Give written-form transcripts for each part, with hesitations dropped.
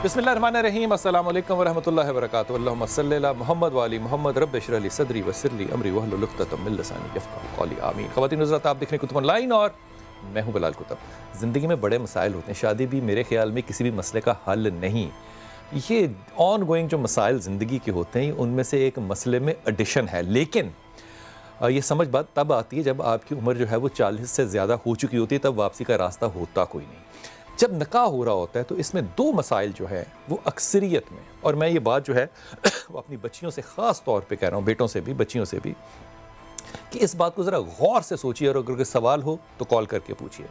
بسم اللہ الرحمن الرحیم، السلام علیکم ورحمۃ اللہ وبرکاتہ۔ اللہم صلی علی محمد وعلی محمد، رب اشرح لی صدری ویسر لی امری واحلل عقدۃ من لسانی یفقہوا قولی، آمین۔ خواتین حضرات، آپ دیکھ رہے ہیں کتب آن لائن اور میں ہوں بلال کتب۔ زندگی میں بڑے مسائل ہوتے ہیں، شادی بھی میرے خیال میں کسی بھی مسئلے کا حل نہیں۔ یہ آن گوئنگ جو مسائل زندگی کے ہوتے ہیں ان میں سے ایک مسئلے میں ایڈیشن ہے، لیکن یہ سمجھ بات تب آتی ہے جب آپ کی عمر جو ہے وہ 40 سے زیادہ ہو چکی ہوتی ہے، تب واپسی کا راستہ ہوتا کوئی نہیں۔ جب نکاح ہو رہا ہوتا ہے تو اس میں دو مسائل جو ہے وہ اکثریت میں، اور میں یہ بات جو ہے وہ اپنی بچیوں سے خاص طور پہ کہہ رہا ہوں، بیٹوں سے بھی بچیوں سے بھی، کہ اس بات کو ذرا غور سے سوچیے، اور اگر کوئی سوال ہو تو کال کر کے پوچھیے۔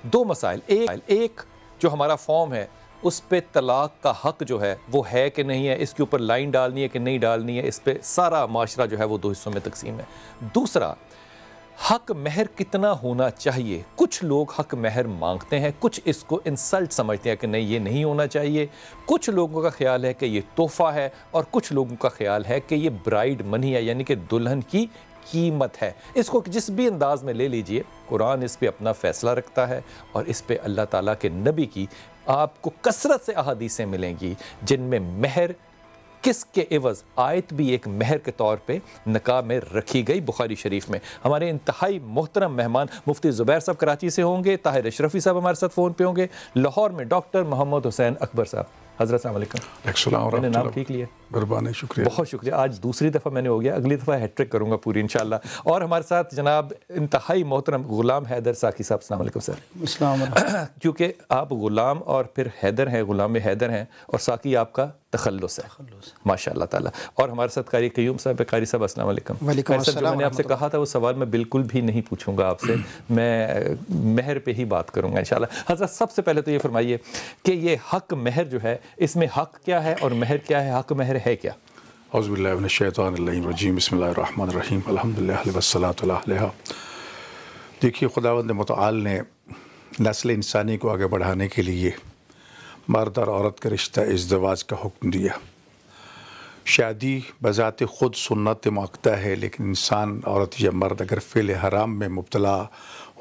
دو مسائل، ایک جو ہمارا فارم ہے اس پہ طلاق کا حق جو ہے وہ ہے کہ نہیں ہے، اس کے اوپر لائن ڈالنی ہے کہ نہیں ڈالنی ہے، اس پہ سارا معاشرہ جو ہے وہ دو حصوں میں تقسیم ہے۔ دوسرا، حق مہر کتنا ہونا چاہیے۔ کچھ لوگ حق مہر مانگتے ہیں، کچھ اس کو انسلٹ سمجھتے ہیں کہ نہیں یہ نہیں ہونا چاہیے، کچھ لوگوں کا خیال ہے کہ یہ تحفہ ہے، اور کچھ لوگوں کا خیال ہے کہ یہ برائڈ منی ہے، یعنی کہ دلہن کی قیمت ہے۔ اس کو جس بھی انداز میں لے لیجئے، قرآن اس پہ اپنا فیصلہ رکھتا ہے، اور اس پہ اللہ تعالیٰ کے نبی کی آپ کو کثرت سے احادیثیں ملیں گی جن میں مہر کس کے عوض آیت بھی ایک مہر کے طور پہ نکاح میں رکھی گئی۔ بخاری شریف میں ہمارے انتہائی محترم مہمان مفتی زبیر صاحب کراچی سے ہوں گے، طاہر اشرفی صاحب ہمارے ساتھ فون پہ ہوں گے، لاہور میں ڈاکٹر محمد حسین اکبر صاحب۔ حضرت السلام علیکم۔ السلام میں نے نام ٹھیک لیا؟ مہربانی، شکریہ، بہت شکریہ۔ آج دوسری دفعہ میں نے ہو گیا، اگلی دفعہ ہیٹ ٹرک کروں گا پوری انشاءاللہ۔ اور ہمارے ساتھ جناب انتہائی محترم غلام حیدر ساقی صاحب۔ السلام علیکم سر۔ السلام علیکم۔ کیونکہ آپ غلام اور پھر حیدر ہیں، غلام حیدر ہیں، اور ساقی آپ کا تخلص ہے ماشاء اللہ تعالیٰ۔ اور ہمارے ساتھ قاری قیوم صاحب، قاری صاحب السلام علیکم۔ وعلیکم السلام۔ جو میں نے آپ سے کہا تھا وہ سوال میں بالکل بھی نہیں پوچھوں گا آپ سے، میں مہر پہ ہی بات کروں گا انشاءاللہ۔ حضرت سب سے پہلے تو یہ فرمائیے کہ یہ حق مہر جو ہے، اس میں حق کیا ہے اور مہر کیا ہے؟ حق مہر ہے کیا؟ اعوذ باللہ من الشیطان الرجیم، بسم اللہ الرحمن الرحیم، الحمدللہ والصلاۃ علیہ۔ دیکھیے، خداوند متعال نے نسل انسانی کو آگے بڑھانے کے لیے مرد اور عورت کا رشتہ ازدواج کا حکم دیا۔ شادی بذات خود سنت مؤکدہ ہے، لیکن انسان، عورت یا مرد، اگر فعل حرام میں مبتلا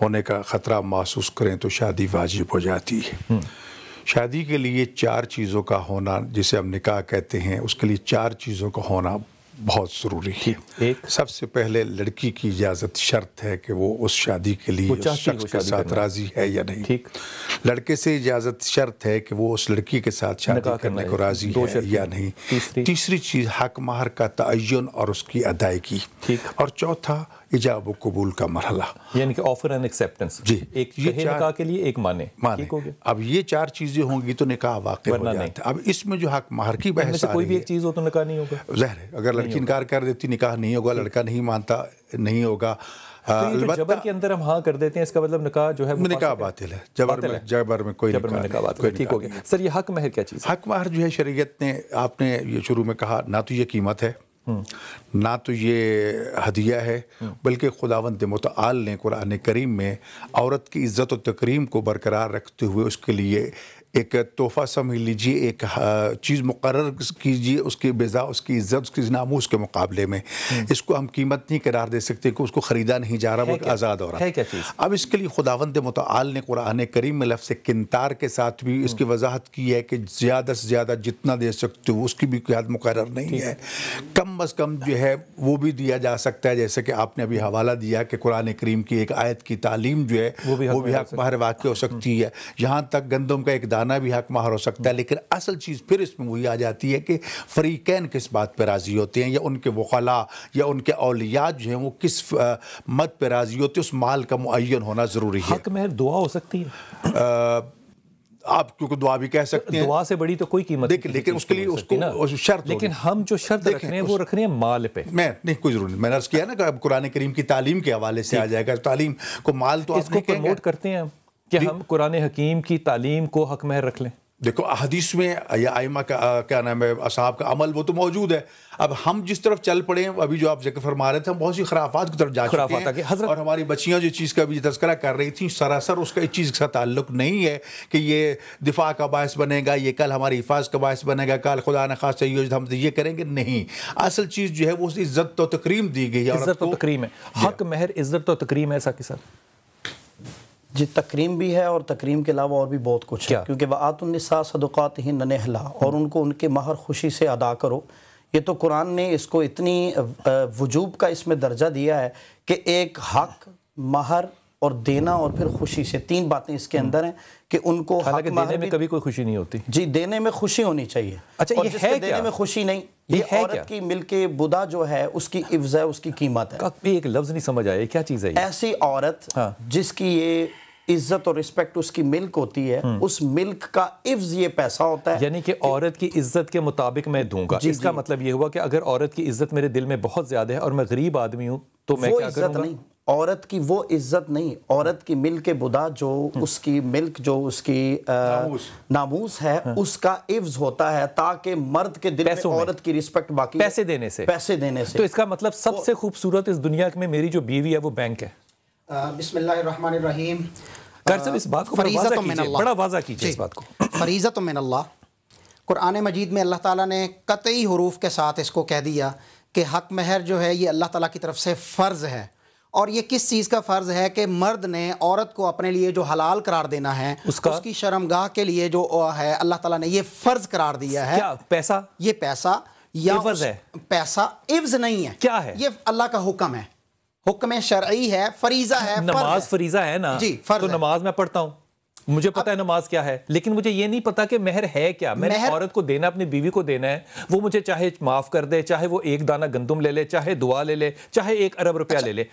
ہونے کا خطرہ محسوس کریں تو شادی واجب ہو جاتی ہے۔ شادی کے لیے 4 چیزوں کا ہونا، جسے ہم نکاح کہتے ہیں، اس کے لیے 4 چیزوں کا ہونا بہت ضروری ہے۔ ایک، سب سے پہلے لڑکی کی اجازت شرط ہے کہ وہ اس شادی کے لیے اس شخص کے ساتھ راضی ہے یا نہیں۔ ٹھیک۔ لڑکے سے اجازت شرط ہے کہ وہ اس لڑکی کے ساتھ شادی کرنے کو راضی ہے یا نہیں۔ تیسری چیز حق مہر کا تعین اور اس کی ادائیگی۔ اور چوتھا ایجاب و قبول کا مرحلہ، یعنی کہ آفر اینڈ ایکسیپٹنس۔ جی، ایک کہے نکاح کے لیے، ایک مانے۔ اب یہ 4 چیزیں ہوں گی تو نکاح واقع ہو جاتا ہے۔ اب اس میں جو حق مہر کی بحث کوئی بھی ایک چیز ہو تو نکاح نہیں ہوگا، ظاہر ہے۔ اگر لڑکی انکار کر دیتی نکاح نہیں ہوگا، لڑکا نہیں مانتا نہیں ہوگا۔ جبر کے اندر ہم ہاں کر دیتے ہیں، اس کا مطلب نکاح جو ہے نکاح باطل ہے۔ جبر میں کوئی نکاح باطل ہے۔ ٹھیک ہو گیا سر۔ یہ حق مہر کیا چیز ہے؟ حق مہر جو ہے، شریعت نے، آپ نے یہ شروع میں کہا، نہ تو یہ قیمت ہے، نہ تو یہ ہدیہ ہے، بلکہ خداوند متعال نے قرآن کریم میں عورت کی عزت و تکریم کو برقرار رکھتے ہوئے اس کے لیے ایک تحفہ سمجھ لیجیے، ایک چیز مقرر کیجیے، اس کی بضا، اس کی عزت، اس کی ناموس کے مقابلے میں۔ اس کو ہم قیمت نہیں قرار دے سکتے کہ اس کو خریدا نہیں جا رہا، بلکہ آزاد ہو رہا ہے۔ اب اس کے لیے خداوند متعال نے قرآن کریم میں لفظ کنتار کے ساتھ بھی اس کی وضاحت کی ہے کہ زیادہ سے زیادہ جتنا دے سکتے ہو، اس کی بھی کوئی حد مقرر نہیں ہے۔ کم از کم جو ہے وہ بھی دیا جا سکتا ہے، جیسے کہ آپ نے ابھی حوالہ دیا کہ قرآن کریم کی ایک آیت کی تعلیم جو ہے وہ بھی حق مہر واقع ہو سکتی ہے۔ یہاں تک گندم کا ایک دانہ بھی حق مہر ہو سکتا ہے، لیکن اصل چیز پھر اس میں وہی آ جاتی ہے کہ فریقین کس بات پہ راضی ہوتے ہیں، یا ان کے وکلاء یا ان کے اولیاء جو ہیں وہ کس مت پہ راضی ہوتے ہیں، اس مال کا معین ہونا ضروری ہے۔ حق مہر دعا ہو سکتی ہے، آپ کیونکہ دعا بھی کہہ سکتے ہیں، دعا سے بڑی تو کوئی قیمت نہیں، لیکن اس کے لیے اس کو شرط، لیکن ہم جو شرط رکھ رہے ہیں وہ رکھ رہے ہیں مال پہ۔ میں نہیں، کوئی ضرور نہیں، میں نے عرض کیا نا کہ اب قرآن کریم کی تعلیم کے حوالے سے آ جائے گا۔ تعلیم کو مال تو اس کو پروموٹ کرتے ہیں کہ ہم قرآن حکیم کی تعلیم کو حق مہر رکھ لیں۔ دیکھو، احادیث میں یا ائمہ کا کیا نام ہے، اصحاب کا عمل وہ تو موجود ہے۔ اب ہم جس طرف چل پڑے ہیں، ابھی جو آپ ذکر فرما رہے تھے، ہم بہت سی خرافات کی طرف جا چکے ہیں، اور ہماری بچیاں جو چیز کا بھی تذکرہ کر رہی تھیں، سراسر اس کا اس چیز کے ساتھ تعلق نہیں ہے کہ یہ دفاع کا باعث بنے گا، یہ کل ہماری حفاظت کا باعث بنے گا، کل خدا نہ خواستہ ہم یہ کریں گے، نہیں۔ اصل چیز جو ہے وہ عزت و تکریم دی گئی ہے، عزت و تکریم ہے۔ حق مہر عزت و تکریم ہے، ایسا کے ساتھ جی تکریم بھی ہے اور تکریم کے علاوہ اور بھی بہت کچھ ہے، کیونکہ وَآتُوا النِّسَاءَ صَدُقَاتِهِنَّ نِحْلَةً، اور ان کو ان کے مہر خوشی سے ادا کرو. یہ تو قرآن نے اس کو اتنی وجوب کا اس میں درجہ دیا ہے کہ ایک حق، مہر اور دینا اور پھر خوشی سے، 3 باتیں اس کے اندر ہیں کہ ان کو حالانکہ دینے میں کبھی کوئی خوشی نہیں ہوتی. جی دینے میں خوشی ہونی چاہیے. اچھا اور یہ جس ہے کے دینے میں خوشی نہیں، یہ عورت کی ملک بدا جو ہے اس کی عوض ہے، اس کی قیمت ہے. بھی ایک لفظ نہیں سمجھ آیا کیا چیز ہے یہ؟ ایسی عورت جس کی یہ عزت اور رسپیکٹ اس کی ملک ہوتی ہے، اس ملک کا عوض یہ پیسہ ہوتا ہے. یعنی کہ عورت کی عزت کے مطابق میں دوں گا. اس کا مطلب یہ ہوا کہ اگر عورت کی عزت میرے دل میں بہت زیادہ ہے اور میں غریب آدمی ہوں تو میں کیا کروں گا؟ عورت کی وہ عزت نہیں، عورت کی ملک بدا جو اس کی ملک، جو اس کی ناموس ہے، اس کا عوض ہوتا ہے تاکہ مرد کے دل میں عورت کی رسپیکٹ باقی پیسے دینے سے. تو اس کا مطلب سب سے خوبصورت اس دنیا میں میری جو بیوی ہے وہ بینک ہے. بسم اللہ الرحمن الرحیم. صاحب اس بات کو بڑا واضح کیجئے اس بات کو. فریضۃ من اللہ. قرآن مجید میں اللہ تعالیٰ نے قطعی حروف کے ساتھ اس کو کہہ دیا کہ حق مہر جو ہے یہ اللہ تعالیٰ کی طرف سے فرض ہے. اور یہ کس چیز کا فرض ہے کہ مرد نے عورت کو اپنے لیے جو حلال قرار دینا ہے اس کی شرمگاہ کے لیے جو ہے اللہ تعالیٰ نے یہ فرض قرار دیا ہے. کیا پیسہ؟ یہ پیسہ یا عوض ہے. پیسہ عوض نہیں ہے. کیا ہے؟ یہ اللہ کا حکم ہے، حکم شرعی ہے، فریضہ ہے. نماز فریضہ ہے نا؟ جی فرض. تو نماز میں پڑھتا ہوں، مجھے پتا ہے نماز کیا ہے، لیکن مجھے یہ نہیں پتا کہ مہر ہے کیا. میں نے عورت کو دینا، اپنی بیوی کو دینا ہے، وہ مجھے چاہے معاف کر دے، چاہے وہ 1 دانہ گندم لے لے، چاہے دعا لے لے، چاہے 1 ارب روپیہ لے لے.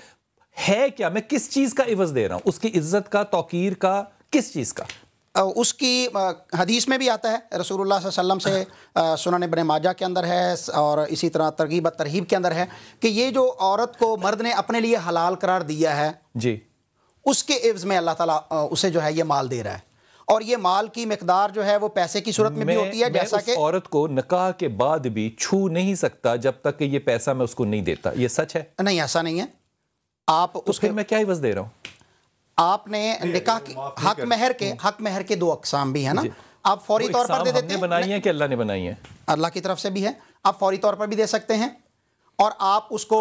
ہے کیا؟ میں کس چیز کا عوض دے رہا ہوں؟ اس کی عزت کا، توقیر کا، کس چیز کا؟ اس کی حدیث میں بھی آتا ہے، رسول اللہ صلی اللہ علیہ وسلم سے سنن ابن ماجہ کے اندر ہے اور اسی طرح ترغیب ترہیب کے اندر ہے کہ یہ جو عورت کو مرد نے اپنے لیے حلال قرار دیا ہے جی، اس کے عوض میں اللہ تعالیٰ اسے جو ہے یہ مال دے رہا ہے. اور یہ مال کی مقدار جو ہے وہ پیسے کی صورت میں بھی ہوتی ہے. جیسا کہ عورت کو نکاح کے بعد بھی چھو نہیں سکتا جب تک کہ یہ پیسہ میں اس کو نہیں دیتا. یہ سچ ہے؟ نہیں، ایسا نہیں ہے. آپ تو پھر میں کیا عوض دے رہا ہوں؟ آپ نے نکاح کی حق مہر کے 2 اقسام بھی ہیں نا. آپ فوری طور پر دے دیتے ہیں. ہم نے بنائی ہیں کہ اللہ نے بنائی ہیں؟ اللہ کی طرف سے بھی ہے. آپ فوری طور پر بھی دے سکتے ہیں اور آپ اس کو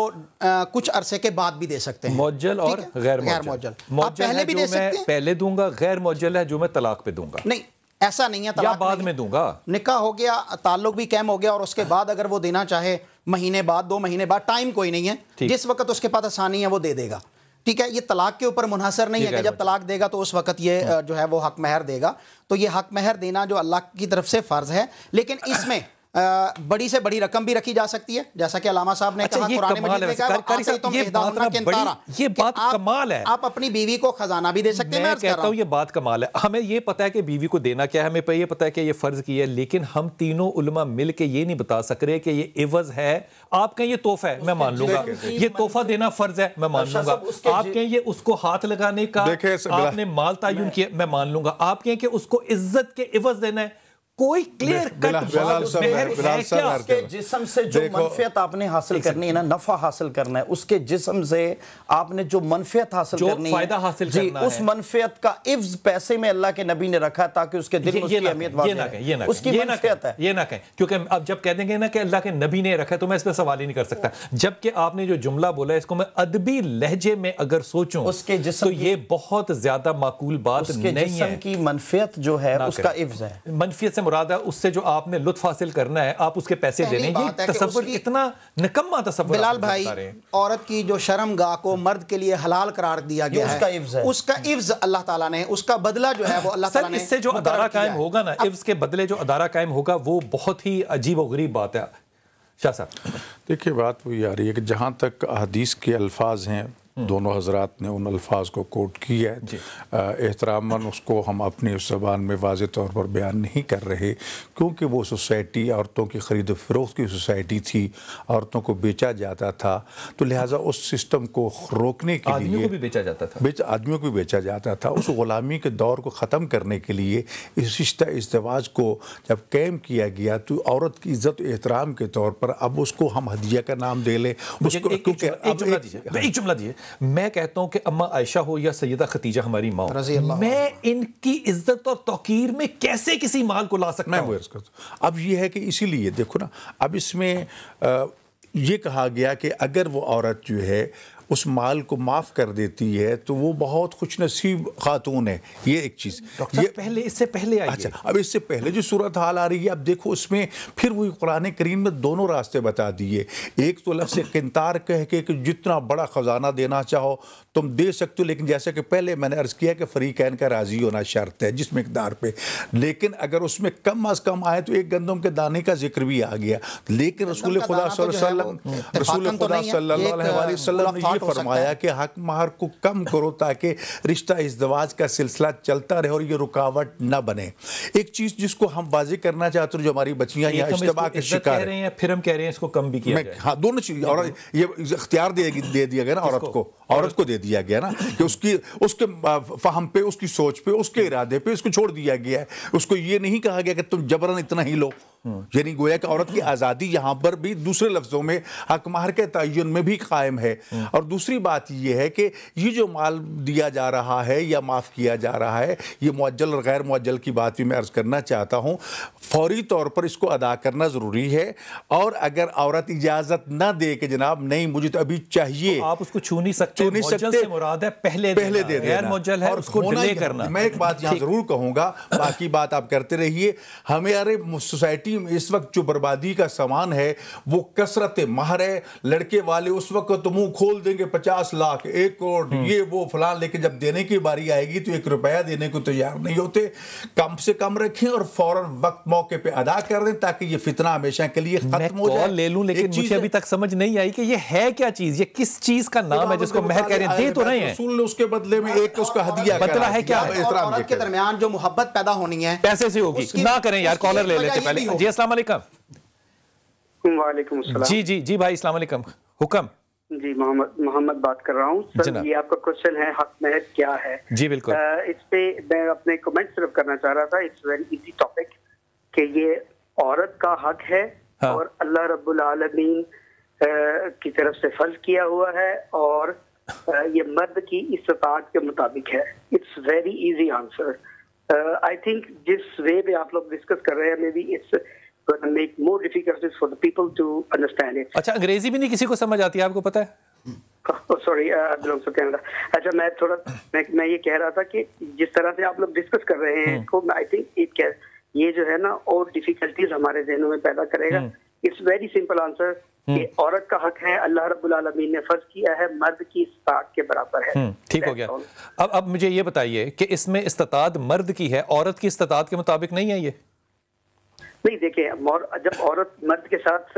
کچھ عرصے کے بعد بھی دے سکتے ہیں. معجل اور غیر معجل. آپ پہلے بھی دے سکتے ہیں. پہلے دوں گا. غیر معجل ہے جو میں طلاق پہ دوں گا. نہیں، ایسا نہیں ہے. یا بعد میں دوں گا. نکاح ہو گیا، تعلق بھی قائم ہو گیا اور اس کے بعد اگر وہ دینا چاہے مہینے بعد، 2 مہینے بعد، ٹائم کوئی نہیں ہے. جس وقت اس کے پاس آسانی ہے وہ دے دے گا. ٹھیک ہے. یہ طلاق کے اوپر منحصر نہیں ہے کہ جب طلاق دے گا تو اس وقت یہ جو ہے وہ حق مہر دے گا. تو یہ حق مہر دینا جو اللہ کی طرف سے فرض ہے، لیکن اس میں بڑی سے بڑی رقم بھی رکھی جا سکتی ہے، جیسا کہ علامہ صاحب نے کہا قرآن مجید میں کہا یہ بات کمال ہے. آپ اپنی بیوی کو خزانہ بھی دے سکتے ہیں. میں کہتا ہوں یہ بات کمال ہے. ہمیں یہ پتا ہے کہ بیوی کو دینا کیا ہے، ہمیں یہ پتا ہے کہ یہ فرض کی ہے، لیکن ہم تینوں علماء مل کے یہ نہیں بتا سک رہے کہ یہ عوض ہے. آپ کہیں یہ تحفہ ہے، میں مان لوں گا. یہ تحفہ دینا فرض ہے، میں مان لوں گا. آپ کہیں یہ اس کو ہاتھ لگانے کا آپ نے مال تعین کیا، میں مان لوں گا. آپ کہیں کہ اس کو عزت کے عوض دینا ہے. کوئی کلیئر کٹ اس کے جسم سے جو منفیت آپ نے حاصل کرنی ہے نا، نفع حاصل کرنا ہے، اس کے جسم سے آپ نے جو منفیت حاصل کرنی ہے، جو فائدہ حاصل کرنا ہے، اس منفیت کا عوض پیسے میں اللہ کے نبی نے رکھا ہے تاکہ اس کے دل میں اس کی اہمیت واضح ہے. اس کی منفیت ہے. یہ نہ کہیں، کیونکہ اب جب کہہ دیں گے نا کہ اللہ کے نبی نے رکھا ہے تو میں اس پہ سوال ہی نہیں کر سکتا. جبکہ آپ نے جو جملہ بولا ہے اس کو میں ادبی لہجے میں اگر سوچوں تو یہ بہت زیادہ معقول بات نہیں ہے. اس کے جسم کی منفیت جو ہے اس کا عوض ہے. منفیت سے مراد ہے اس سے جو آپ نے لطف حاصل کرنا ہے، آپ اس کے پیسے دینے. یہ تصور اتنا نکما تصور. بلال بھائی، عورت کی جو شرمگاہ کو مرد کے لیے حلال قرار دیا گیا ہے، اس کا عوض اللہ تعالیٰ نے، اس کا بدلہ جو ہے وہ اللہ تعالیٰ نے. اس سے جو ادارہ قائم ہوگا نا، عوض کے بدلے جو ادارہ قائم ہوگا وہ بہت ہی عجیب و غریب بات ہے. شاہ صاحب دیکھیے، بات وہی آ رہی ہے کہ جہاں تک حدیث کے الفاظ ہیں، دونوں حضرات نے ان الفاظ کو کوٹ کیا ہے. احتراماً اس کو ہم اپنی زبان میں واضح طور پر بیان نہیں کر رہے، کیونکہ وہ سوسائٹی عورتوں کی خرید و فروخت کی سوسائٹی تھی، عورتوں کو بیچا جاتا تھا. تو لہٰذا اس سسٹم کو روکنے کے لیے آدمیوں کو بھی بیچا جاتا تھا. آدمیوں کو بھی بیچا جاتا تھا. اس غلامی کے دور کو ختم کرنے کے لیے اس رشتہ ازدواج کو جب قائم کیا گیا تو عورت کی عزت و احترام کے طور پر اب اس کو ہم ہدیہ کا نام دے لیں. ایک جملہ دیجیے. میں کہتا ہوں کہ اما عائشہ ہو یا سیدہ خدیجہ ہماری ماں، میں ان کی عزت اور توقیر میں کیسے کسی مال کو لا سکتا ہوں؟ اب یہ ہے کہ اسی لیے دیکھو نا، اب اس میں یہ کہا گیا کہ اگر وہ عورت جو ہے اس مال کو معاف کر دیتی ہے تو وہ بہت خوش نصیب خاتون ہے. یہ ایک چیز. پہلے اس سے پہلے آئیے. اچھا اب اس سے پہلے جو صورتحال آ رہی ہے اب دیکھو اس میں پھر وہی قرآن کریم میں دونوں راستے بتا دیے. ایک تو لفظ قنطار کہہ کے کہ جتنا بڑا خزانہ دینا چاہو تم دے سکتے ہو، لیکن جیسا کہ پہلے میں نے عرض کیا کہ فریقین کا راضی ہونا شرط ہے جس مقدار پہ. لیکن اگر اس میں کم از کم آئے تو ایک گندم کے دانے کا ذکر بھی آ گیا. لیکن رسول خدا صلی اللہ علیہ وسلم صلی اللہ علیہ وسلم نے یہ فرمایا کہ حق مہر کو کم کرو تاکہ رشتہ ازدواج کا سلسلہ چلتا رہے اور یہ رکاوٹ نہ بنے. ایک چیز جس کو ہم واضح کرنا چاہتے ہیں جو ہماری بچیاں یا اشتباہ کے شکار ہیں، پھر ہم کہہ رہے ہیں اس کو کم بھی کیا جائے. ہاں دونوں چیز. اور یہ اختیار دے دیا گیا نا عورت کو دے دیا گیا نا کہ اس کے فہم پہ، اس کی سوچ پہ، اس کے ارادے پہ اس کو چھوڑ دیا گیا ہے. اس کو یہ نہیں کہا گیا کہ تم جبراً اتنا ہی لو. یعنی گویا کہ عورت کی آزادی یہاں پر بھی دوسرے لفظوں میں حق مہر کے تعین میں بھی قائم ہے. اور دوسری بات یہ ہے کہ یہ جو مال دیا جا رہا ہے یا معاف کیا جا رہا ہے، یہ معجل اور غیر معجل کی بات بھی میں عرض کرنا چاہتا ہوں. فوری طور پر اس کو ادا کرنا ضروری ہے. اور اگر عورت اجازت نہ دے کہ جناب نہیں مجھے تو ابھی چاہیے، آپ اس کو چھو نہیں سکتے. معجل سے مراد ہے پہلے دے دینا. غیر معجل ہے اس کو ڈیلے کرنا. میں ایک بات یہاں ضرور کہوں گا، باقی بات آپ کرتے رہیے. ہمارے سوسائٹی میں اس وقت جو بربادی کا سامان ہے وہ کثرت مہر ہے. لڑکے والے اس وقت منہ کھول دیں گے 50 لاکھ 1 کروڑ یہ وہ فلان، لیکن جب دینے کی باری آئے گی تو 1 روپیہ دینے کو تیار نہیں ہوتے. کم سے کم رکھیں اور فوراً وقت موقع پہ ادا کر دیں تاکہ یہ فتنہ ہمیشہ کے لیے ختم ہو جائے. لے لوں لیکن مجھے ابھی تک سمجھ نہیں آئی کہ یہ ہے کیا چیز، یہ کس چیز کا نام ہے جس کو مہر کہہ رہے ہیں. دے تو رہے ہیں رسول نے اس کے بدلے میں ایک اس کا ہدیہ بدلہ ہے کیا؟ عورت کے درمیان جو محبت پیدا ہونی ہے پیسے سے ہوگی. نہ کریں یار، کالر لے لیتے پہلے. جی السلام علیکم. وعلیکم السلام. جی بھائی السلام علیکم. حکم. جی محمد بات کر رہا ہوں سر. یہ آپ کا کوشچن ہے حق مہر کیا ہے؟ جی بالکل. اس پہ میں اپنے کمنٹ صرف کرنا چاہ رہا تھا. اٹس ویری ایزی ٹاپک کہ یہ عورت کا حق ہے اور اللہ رب العالمین کی طرف سے فرض کیا ہوا ہے اور یہ مرد کی استطاعت کے مطابق ہے. It's very easy answer. I think جس وے میں آپ لوگ ڈسکس کر رہے ہیں maybe it's going to make more difficulties for the people to understand it. اچھا انگریزی بھی نہیں کسی کو سمجھ آتی ہے، آپ کو پتا ہے؟ Sorry belongs to Canada. اچھا میں تھوڑا میں یہ کہہ رہا تھا کہ جس طرح سے آپ لوگ ڈسکس کر رہے ہیں اس کو آئی تھنک یہ جو ہے نا اور ڈیفیکلٹیز ہمارے ذہنوں میں پیدا کرے گا. اٹس ویری سمپل آنسر کہ عورت کا حق ہے، اللہ رب العالمین نے فرض کیا ہے، مرد کی استطاعت کے برابر ہے. ٹھیک ہو گیا. اب مجھے یہ بتائیے کہ اس میں استطاعت مرد کی ہے، عورت کی استطاعت کے مطابق نہیں ہے. یہ نہیں دیکھیں، جب عورت مرد کے ساتھ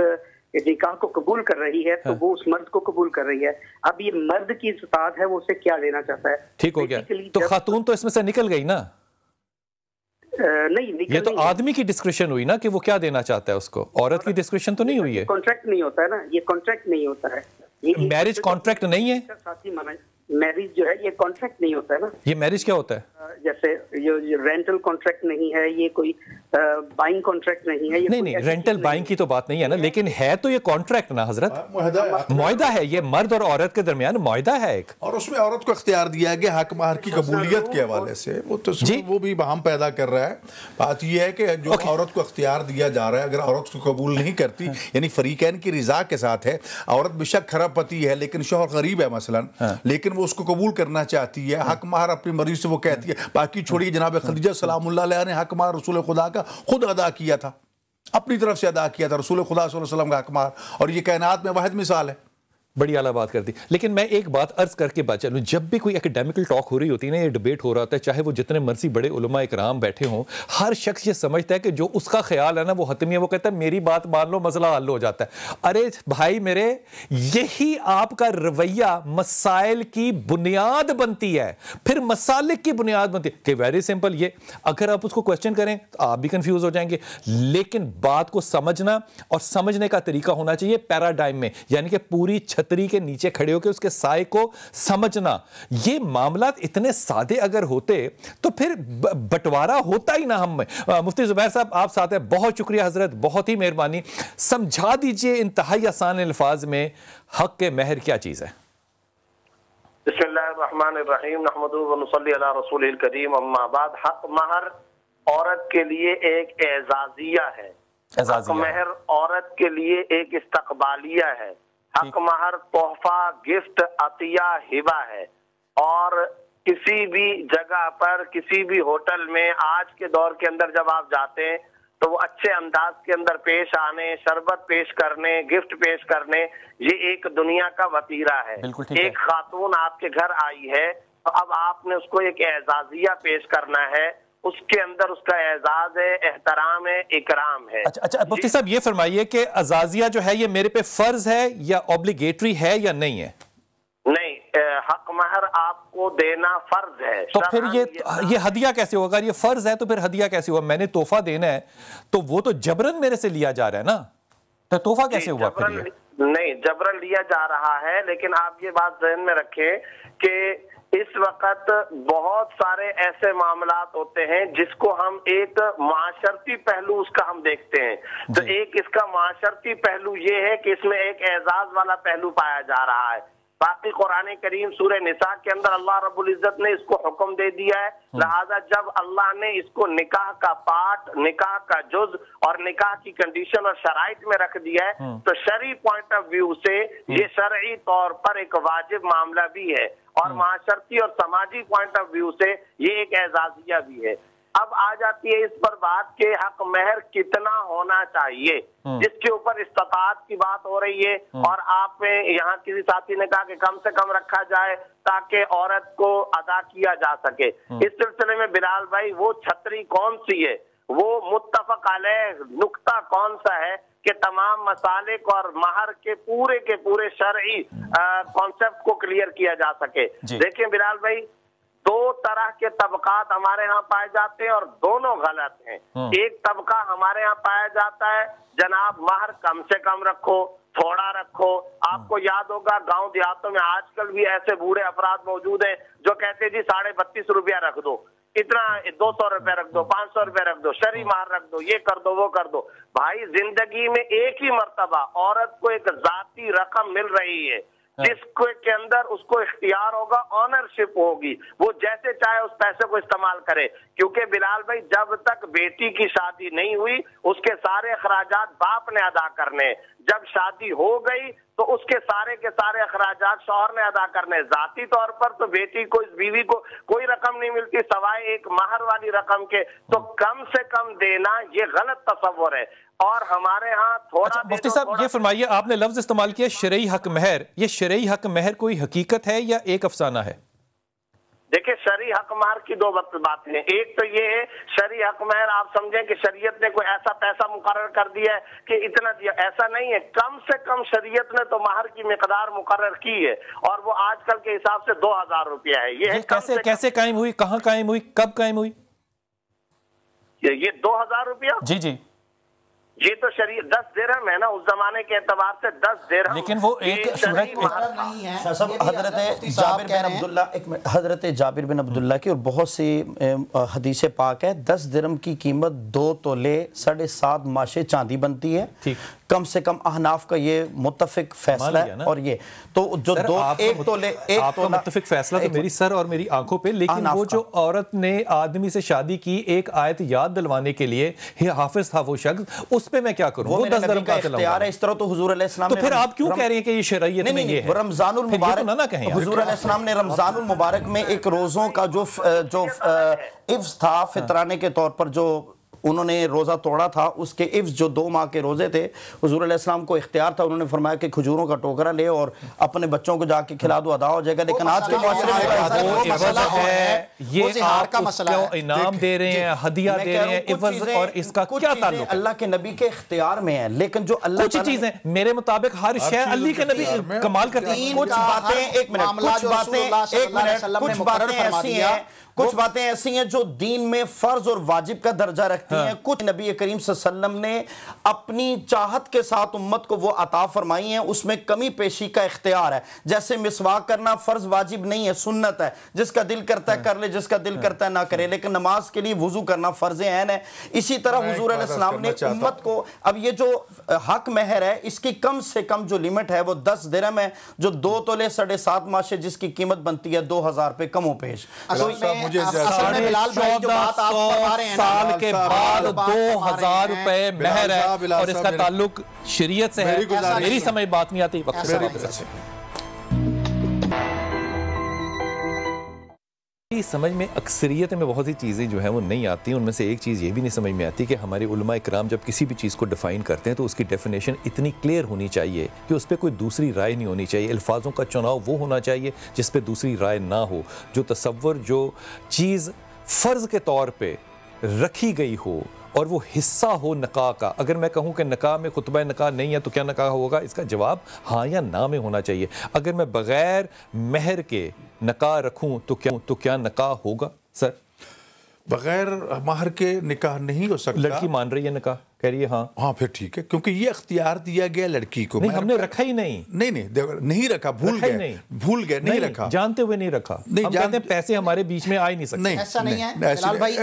نکاح کو قبول کر رہی ہے تو وہ اس مرد کو قبول کر رہی ہے. اب یہ مرد کی استطاعت ہے وہ اسے کیا دینا چاہتا ہے. ٹھیک ہو گیا. تو خاتون تو اس میں سے نکل گئی نا. نہیں یہ تو آدمی کی ڈسکرشن ہوئی نا کہ وہ کیا دینا چاہتا ہے اس کو. عورت کی ڈسکرشن تو نہیں ہوئی ہے. کانٹریکٹ نہیں ہوتا ہے نا، یہ کانٹریکٹ نہیں ہوتا ہے. میرج کانٹریکٹ نہیں ہے. میرج جو ہے یہ کانٹریکٹ نہیں ہوتا ہے نا. یہ میرج کیا ہوتا ہے؟ جیسے یہ رینٹل کانٹریکٹ نہیں ہے، یہ کوئی بائنگ کانٹریکٹ نہیں ہے. نہیں رینٹل بائنگ کی تو بات نہیں ہے نا، لیکن ہے تو یہ کانٹریکٹ نا حضرت، معاہدہ ہے. یہ مرد اور عورت کے درمیان معاہدہ ہے ایک، اور اس میں عورت کو اختیار دیا گیا حق مہر کی قبولیت کے حوالے سے. وہ تو وہ بھی بہم پیدا کر رہا ہے. بات یہ ہے کہ جو عورت کو اختیار دیا جا رہا ہے اگر عورت کو قبول نہیں کرتی، یعنی فریقین کی رضا کے ساتھ ہے، عورت بے شک خراب پتی ہے لیکن شوہر غریب ہے مثلا، لیکن وہ اس کو قبول کرنا چاہتی ہے، حق مہر اپنی مرضی سے وہ کہتی ہے. باقی چھوڑیے جناب خدیجہ سلام اللہ علیہ نے حق مہر رسول خدا کا خود ادا کیا تھا، اپنی طرف سے ادا کیا تھا. رسول خدا صلی اللہ علیہ وسلم کا حق مہر، اور یہ کائنات میں واحد مثال ہے. بڑی اعلیٰ بات کر دی. لیکن میں ایک بات عرض کر کے بات چلوں، جب بھی کوئی ایکڈیمکل ٹاک ہو رہی ہوتی ہے نا، یہ ڈیبیٹ ہو رہا ہوتا ہے، چاہے وہ جتنے مرضی بڑے علماء اکرام بیٹھے ہوں، ہر شخص یہ سمجھتا ہے کہ جو اس کا خیال ہے نا وہ حتمی ہے. وہ کہتا ہے میری بات مان لو مسئلہ حل ہو جاتا ہے. ارے بھائی میرے، یہی آپ کا رویہ مسائل کی بنیاد بنتی ہے، پھر مسالک کی بنیاد بنتی ہے. کہ ویری سمپل، یہ اگر آپ اس کو کوشچن کریں تو آپ بھی کنفیوز ہو جائیں گے. لیکن بات کو سمجھنا اور سمجھنے کا طریقہ ہونا چاہیے پیراڈائم میں، یعنی کہ پوری چھتری کے نیچے کھڑے ہو کے اس کے سائے کو سمجھنا. یہ معاملات اتنے سادے اگر ہوتے تو پھر بٹوارا ہوتا ہی نہ. ہم مفتی زبیر صاحب آپ ساتھ ہیں، بہت شکریہ حضرت، بہت ہی مہربانی. سمجھا دیجئے انتہائی آسان الفاظ میں حق مہر کیا چیز ہے. بسم اللہ الرحمن الرحیم، نحمدہ و نصلی علی رسول الکریم، اما بعد. حق مہر عورت کے لیے ایک اعزازیہ ہے. حق مہر عورت کے لیے ایک استقبالیہ ہے. حق مہر تحفہ، گفٹ، عطیہ، ہبہ ہے، اور کسی بھی جگہ پر کسی بھی ہوٹل میں آج کے دور کے اندر جب آپ جاتے ہیں تو وہ اچھے انداز کے اندر پیش آنے، شربت پیش کرنے، گفٹ پیش کرنے، یہ ایک دنیا کا وتیرہ ہے۔ ایک خاتون آپ کے گھر آئی ہے تو اب آپ نے اس کو ایک اعزازیہ پیش کرنا ہے، اس کے اندر اس کا اعزاز ہے، احترام ہے، اکرام ہے۔ اچھا مفتی صاحب یہ فرمائیے کہ عزازیہ جو ہے یہ میرے پہ فرض ہے یا اوبلیگیٹری ہے یا نہیں ہے؟ نہیں، حق مہر آپ کو دینا فرض ہے۔ تو پھر یہ ہدیہ کیسے ہوگا؟ یہ فرض ہے تو پھر ہدیہ کیسے ہوگا؟ میں نے تحفہ دینا ہے تو وہ تو جبرن میرے سے لیا جا رہا ہے نا، تو تحفہ کیسے ہوا پھر یہ؟ نہیں، جبرن لیا جا رہا ہے، لیکن آپ یہ بات ذہن میں رکھیں کہ اس وقت بہت سارے ایسے معاملات ہوتے ہیں جس کو ہم ایک معاشرتی پہلو اس کا ہم دیکھتے ہیں، تو ایک اس کا معاشرتی پہلو یہ ہے کہ اس میں ایک اعزاز والا پہلو پایا جا رہا ہے۔ باقی قرآن کریم سورہ نساء کے اندر اللہ رب العزت نے اس کو حکم دے دیا ہے، لہذا جب اللہ نے اس کو نکاح کا پارٹ، نکاح کا جز اور نکاح کی کنڈیشن اور شرائط میں رکھ دیا ہے تو شرعی پوائنٹ آف ویو سے یہ شرعی طور پر ایک واجب معاملہ بھی ہے، اور معاشرتی اور سماجی پوائنٹ آف ویو سے یہ ایک اعزازیہ بھی ہے۔ اب آ جاتی ہے اس پر بات کہ حق مہر کتنا ہونا چاہیے، جس کے اوپر استطاعت کی بات ہو رہی ہے، اور آپ میں یہاں کسی ساتھی نے کہا کہ کم سے کم رکھا جائے تاکہ عورت کو ادا کیا جا سکے۔ اس سلسلے میں بلال بھائی وہ چھتری کون سی ہے، وہ متفق علیہ نقطہ کون سا ہے کہ تمام مسالک اور مہر کے پورے شرعی کانسیپٹ کو کلیئر کیا جا سکے؟ دیکھیں بلال بھائی، دو طرح کے طبقات ہمارے ہاں پائے جاتے ہیں اور دونوں غلط ہیں۔ ایک طبقہ ہمارے ہاں پایا جاتا ہے جناب مہر کم سے کم رکھو، تھوڑا رکھو۔ آپ کو یاد ہوگا گاؤں دیہاتوں میں آج کل بھی ایسے بوڑھے افراد موجود ہیں جو کہتے جی 32.5 روپیہ رکھ دو، اتنا 200 روپے رکھ دو، 500 روپے رکھ دو، شرعی مہر رکھ دو، یہ کر دو وہ کر دو۔ بھائی زندگی میں ایک ہی مرتبہ عورت کو ایک ذاتی رقم مل رہی ہے جس کے اندر اس کو اختیار ہوگا، آنرشپ ہوگی، وہ جیسے چاہے اس پیسے کو استعمال کرے، کیونکہ بلال بھائی جب تک بیٹی کی شادی نہیں ہوئی اس کے سارے اخراجات باپ نے ادا کرنے، جب شادی ہو گئی تو اس کے سارے اخراجات شوہر نے ادا کرنے۔ ذاتی طور پر تو بیٹی کو، اس بیوی کو کوئی رقم نہیں ملتی سوائے ایک مہر والی رقم کے، تو کم سے کم دینا یہ غلط تصور ہے، اور ہمارے ہاں تھوڑا۔ مفتی صاحب یہ فرمائیے، آپ نے لفظ استعمال کیا شرعی حق مہر، یہ شرعی حق مہر کوئی حقیقت ہے یا ایک افسانہ ہے؟ دیکھیں شرعی حق مہر کی دو باتیں ہیں، ایک تو یہ ہے شرعی حق مہر آپ سمجھیں کہ شریعت نے کوئی ایسا پیسہ مقرر کر دیا ہے کہ اتنا دیا، ایسا نہیں ہے۔ کم سے کم شریعت نے تو مہر کی مقدار مقرر کی ہے، اور وہ آج کل کے حساب سے 2000 روپیہ ہے۔ یہ کیسے قائم ہوئی، کہاں قائم ہوئی، کب قائم ہوئی؟ یہ 2000 روپیہ جی یہ تو شریعت 10 درہم ہے نا، اس زمانے کے اعتبار سے 10 درہم، لیکن وہ ایک حضرت جابر بن عبداللہ کی اور بہت سی حدیث پاک ہے، 10 درہم کی قیمت 2 تولے 7.5 ماشے چاندی بنتی ہے، کم سے کم احناف کا یہ متفق فیصلہ ہے۔ اور یہ تو جو ایک تولے آپ کا متفق فیصلہ تو میری سر اور میری آنکھوں پہ، لیکن وہ جو عورت نے آدمی سے شادی کی ایک آیت یاد دلوانے کے لیے، حافظ تھا وہ شخص، اس پہ میں کیا کروں؟ وہ 10 درہم کا اختیار ہے۔ اس طرح تو حضور علیہ السلام تو پھر آپ کیوں کہہ رہے ہیں کہ یہ شرعیت میں یہ ہے؟ رمضان المبارک، حضور علیہ السلام نے رمضان المبارک میں ایک روزوں کا جو عفظ تھا فطرانے کے طور پر، جو انہوں نے روزہ توڑا تھا، اس کے عفظ جو 2 ماہ کے روزے تھے، حضور علیہ السلام کو اختیار تھا، انہوں نے فرمایا کہ کھجوروں کا ٹوکرا لے اور اپنے بچوں کو جا کے کھلا دو، ادا ہو جائے گا۔ لیکن آج کے معاشرے میں یہ آپ اس کو انعام دے رہے ہیں، ہدیہ دے رہے ہیں، عفظ، اور اس کا کیا تعلق ہے؟ اللہ کے نبی کے اختیار میں ہے، لیکن جو اللہ کچھ چیزیں میرے مطابق ہر شے اللہ کے نبی کمال کرتے ہیں۔ کچھ باتیں ایسی ہیں جو دین میں فرض اور واجب کا درجہ رکھتی ہیں، کچھ نبی کریم صلی اللہ علیہ وسلم نے اپنی چاہت کے ساتھ امت کو وہ عطا فرمائی ہیں، اس میں کمی پیشی کا اختیار ہے۔ جیسے مسواک کرنا فرض واجب نہیں ہے، سنت ہے، جس کا دل کرتا ہے کر لے، جس کا دل کرتا ہے نہ کرے، لیکن نماز کے لیے وضو کرنا فرض عین ہے۔ اسی طرح حضور علیہ السلام نے امت کو، اب یہ جو حق مہر ہے اس کی کم سے کم جو لیمٹ ہے وہ 10 درہم ہے، جو 2 تولے 7.5 ماشے جس کی قیمت بنتی ہے 2000 پہ کم و پیش۔ مجھے بلال بھائی جو بات آپ فرما رہے ہیں سال کے بعد بعد 2000 روپے مہر ہے اور اس کا تعلق شریعت سے ہے. میری سمجھ بات نہیں آتی. وقت سے سمجھ میں اکثریت میں بہت سی چیزیں جو ہیں وہ نہیں آتی. ان میں سے ایک چیز یہ بھی نہیں سمجھ میں آتی کہ ہمارے علماء کرام جب کسی بھی چیز کو ڈیفائن کرتے ہیں تو اس کی ڈیفینیشن اتنی کلیئر ہونی چاہیے کہ اس پہ کوئی دوسری رائے نہیں ہونی چاہیے. الفاظوں کا چناؤ وہ ہونا چاہیے جس پہ دوسری رائے نہ ہو. جو تصور جو چیز فرض کے طور پہ رکھی گئی ہو اور وہ حصہ ہو نکاح کا. اگر میں کہوں کہ نکاح میں خطبہ نکاح نہیں ہے تو کیا نکاح ہوگا؟ اس کا جواب ہاں یا نہ میں ہونا چاہیے. اگر میں بغیر مہر کے نکاح رکھوں تو کیا نکاح ہوگا؟ سر بغیر مہر کے نکاح نہیں ہو سکتا. لڑکی مان رہی ہے نکاح، کہہ رہی ہے ہاں پھر ٹھیک ہے، کیونکہ یہ اختیار دیا گیا لڑکی کو. نہیں ہم نے رکھا ہی نہیں. نہیں رکھا، بھول گئے نہیں رکھا، جانتے ہوئے نہیں رکھا. ہم کہتے ہیں پیسے ہمارے بیچ میں آ ہی نہیں سکتے. ایسا نہیں ہے بلال بھائی.